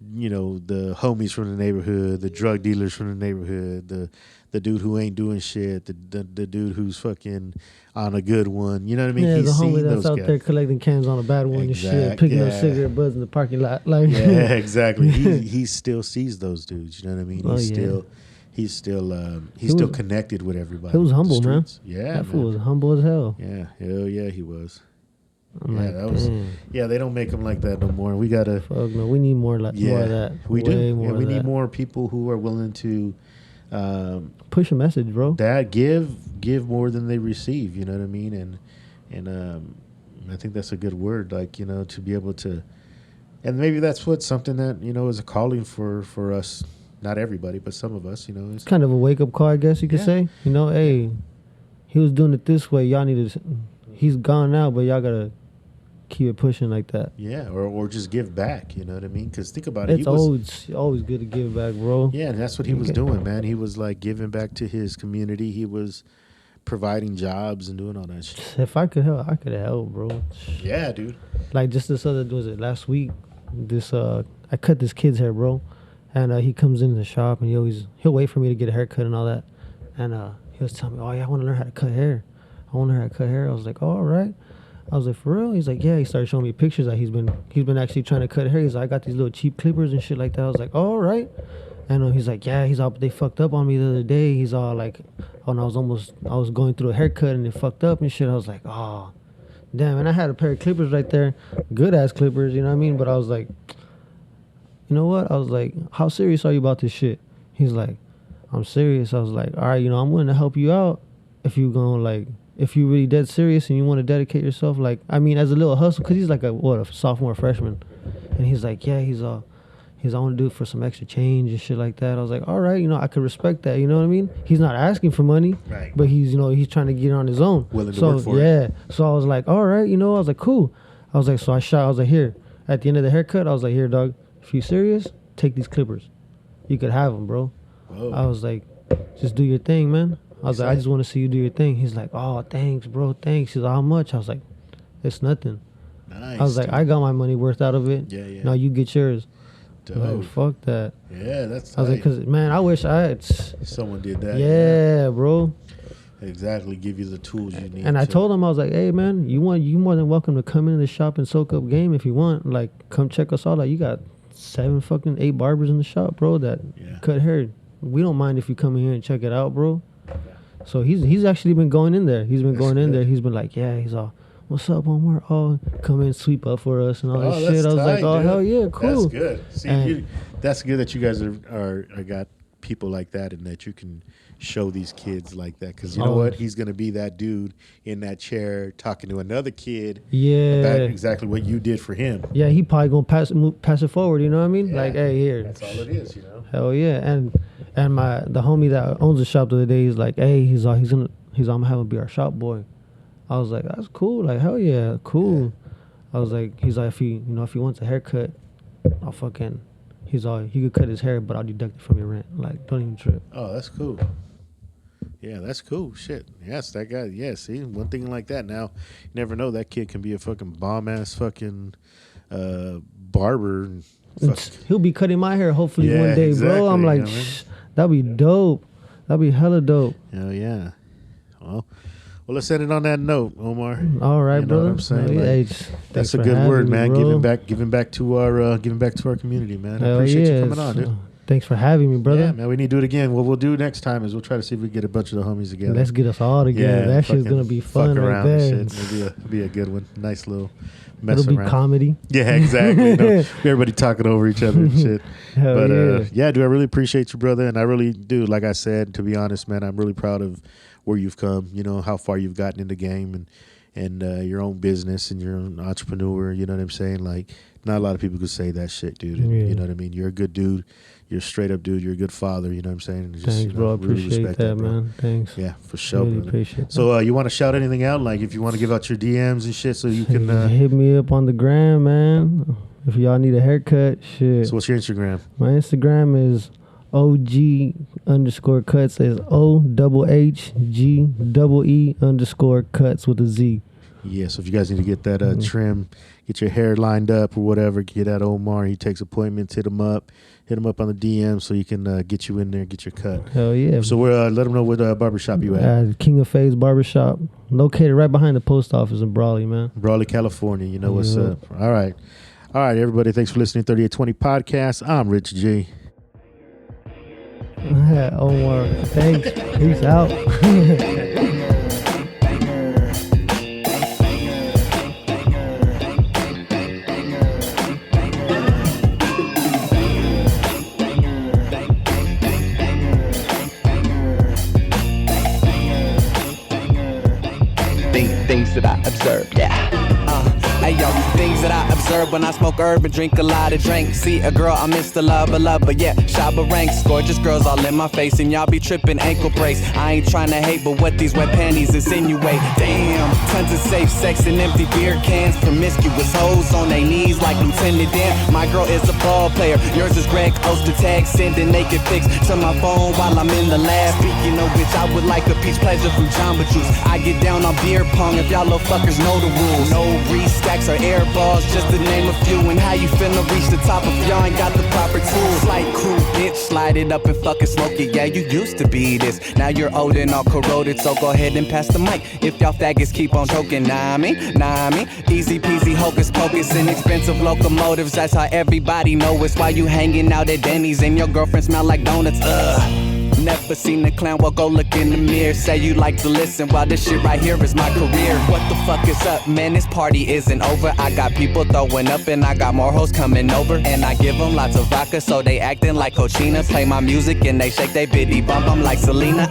the homies from the neighborhood, the drug dealers from the neighborhood, the dude who ain't doing shit, the dude who's fucking on a good one. You know what I mean? Yeah, He's the homie seen that's those out guys. there collecting cans on a bad one and shit, picking up cigarette butts in the parking lot. Like, yeah, exactly. He still sees those dudes. You know what I mean? He's still connected with everybody. He was humble, man. Yeah, that fool was humble as hell. Yeah, hell yeah, he was. Damn. They don't make them like that no more. We gotta. Fuck no, we need more of that. We do. More we need more people who are willing to push a message, bro. That give more than they receive. You know what I mean? And I think that's a good word. Like, to be able to, and maybe that's something that is a calling for us. Not everybody, but some of us. It's kind of a wake up call, I guess you could say. Hey, he was doing it this way. Y'all need to. He's gone now, but y'all gotta keep it pushing like that. Yeah, or just give back. You know what I mean? Because think about it. It's always good to give back, bro. Yeah, and that's what he was doing, man. He was like giving back to his community. He was providing jobs and doing all that shit. If I could help, I could help, bro. Yeah, dude. Like just this other, was it last week? I cut this kid's hair, bro, and he comes into the shop and he'll wait for me to get a haircut and all that, and he was telling me, oh yeah, I want to learn how to cut hair. I was like, oh, all right. I was like, for real? He's like, yeah. He started showing me pictures that he's been actually trying to cut hair. He's like, I got these little cheap clippers and shit like that. I was like, oh, all right. And he's like, yeah. They fucked up on me the other day. He's all like, oh, and I was going through a haircut and it fucked up and shit. I was like, oh, damn. And I had a pair of clippers right there, good ass clippers. You know what I mean? But I was like, you know what? I was like, how serious are you about this shit? He's like, I'm serious. I was like, all right, I'm willing to help you out if you really dead serious and you want to dedicate yourself, like, I mean, as a little hustle, because he's like a sophomore, freshman. And he's like, yeah, I want to do it for some extra change and shit like that. I was like, all right, I could respect that, you know what I mean? He's not asking for money, right, but he's trying to get on his own. Willing to work for it. So I was like, all right, I was like, cool. I was like, I was like, here, at the end of the haircut, I was like, here, dog, if you serious, take these clippers. You could have them, bro. Whoa. I was like, just do your thing, man. I was like, I just want to see you do your thing. He's like, oh, thanks, bro, thanks. He's like, how much? I was like, it's nothing. Nice. I was like, I got my money worth out of it. Yeah. Now you get yours. Dope. Like, fuck that. Yeah, that's I was like, because, man, I wish I had. Someone did that. Yeah, bro. Exactly. Give you the tools you need. And I told him, I was like, hey, man, you more than welcome to come into the shop and soak up game if you want. Like, come check us out. Like, you got 8 barbers in the shop, bro, that cut hair. We don't mind if you come in here and check it out, bro. So he's actually been going in there. He's been like, yeah, he's all, what's up, Omar? Oh, come in, sweep up for us and all that shit. I was like, oh, dude. Hell yeah, cool. That's good. See, that's good that you guys are got people like that and that you can show these kids like that. Because you know what? He's going to be that dude in that chair talking to another kid about exactly what you did for him. Yeah, he probably going to pass it forward, you know what I mean? Like, hey, here. That's all it is, Hell yeah. And the homie that owns the shop the other day, he's like, hey, I'm gonna have him be our shop boy. I was like, that's cool. Like, hell yeah, cool. Yeah. I was like, he's like, if he wants a haircut, I'll fucking, he could cut his hair, but I'll deduct it from your rent. Like, don't even trip. Oh, that's cool. Yeah, that's cool. Shit. Yes, that guy. Yeah, see, one thing like that. Now, you never know, that kid can be a fucking bomb-ass fucking barber. He'll be cutting my hair hopefully one day, exactly, bro. I'm like, that'd be dope. That'd be hella dope. Hell yeah. Well, let's end it on that note, Omar. All right, brother. What I'm saying? That's a good word, man. Giving back to our community, man. I appreciate you coming on, dude. Thanks for having me, brother. Yeah, man. We need to do it again. What we'll do next time is we'll try to see if we can get a bunch of the homies together. Let's get us all together. That shit's gonna be fun. Fuck around right and shit. It'll be a good one. Nice little mess around. It'll be comedy. Yeah, exactly. Everybody talking over each other and shit. But dude, I really appreciate you, brother, and I really do. Like I said, to be honest, man, I'm really proud of where you've come. How far you've gotten in the game and your own business and your own entrepreneur. You know what I'm saying? Like, not a lot of people could say that shit, dude. And, you know what I mean? You're a good dude. You're a straight up dude. You're a good father. You know what I'm saying? And thanks, bro. I appreciate that, man. Thanks. Yeah, for sure. Really appreciate that. So, you want to shout anything out? Like, if you want to give out your DMs and shit, so you can hit me up on the gram, man. If y'all need a haircut, shit. So, what's your Instagram? My Instagram is OG_cuts. It's OHHGEE_cuts with a Z. Yeah, so if you guys need to get that trim, get your hair lined up or whatever, get at Omar. He takes appointments. Hit him up on the DM so he can get you in there, get your cut. Hell yeah. So we're let him know what barbershop you at. King of Fadez Barbershop, located right behind the post office in Brawley, man. Brawley, California. You know what's up. All right, everybody. Thanks for listening to 3820 Podcast. I'm Rich G. Omar, thanks. Peace out. Things that I observed, yeah. Hey yo, things that I observed. reserved when I smoke herb and drink a lot of drink. See a girl, I miss the lover, yeah, Shabba ranks. Gorgeous girls all in my face, and y'all be tripping ankle brace. I ain't trying to hate, but what these wet panties insinuate. Damn, tons of safe sex and empty beer cans. Promiscuous hoes on their knees like Lieutenant Dan. My girl is a ball player, yours is Greg Ostertag. Sending naked pics to my phone while I'm in the lab. Speaking of which, I would like a peach pleasure from Jamba Juice. I get down on beer pong if y'all little fuckers know the rules. No restacks or air balls, just to name a few. And how you finna reach the top if y'all ain't got the proper tools? Like crew, bitch, slide it up and fucking smoke it. Yeah, you used to be this, now you're old and all corroded. So go ahead and pass the mic if y'all faggots keep on choking. Nah, I mean, easy peasy hocus pocus. Inexpensive locomotives, that's how everybody know it's. Why you hanging out at Denny's and your girlfriend smell like donuts. Never seen a clown, well go look in the mirror. Say you like to listen while this shit right here is my career. What the fuck is up, man? This party isn't over. I got people throwing up and I got more hoes coming over. And I give them lots of vodka so they acting like Cochina. Play my music and they shake they bitty bump. I'm like Selena.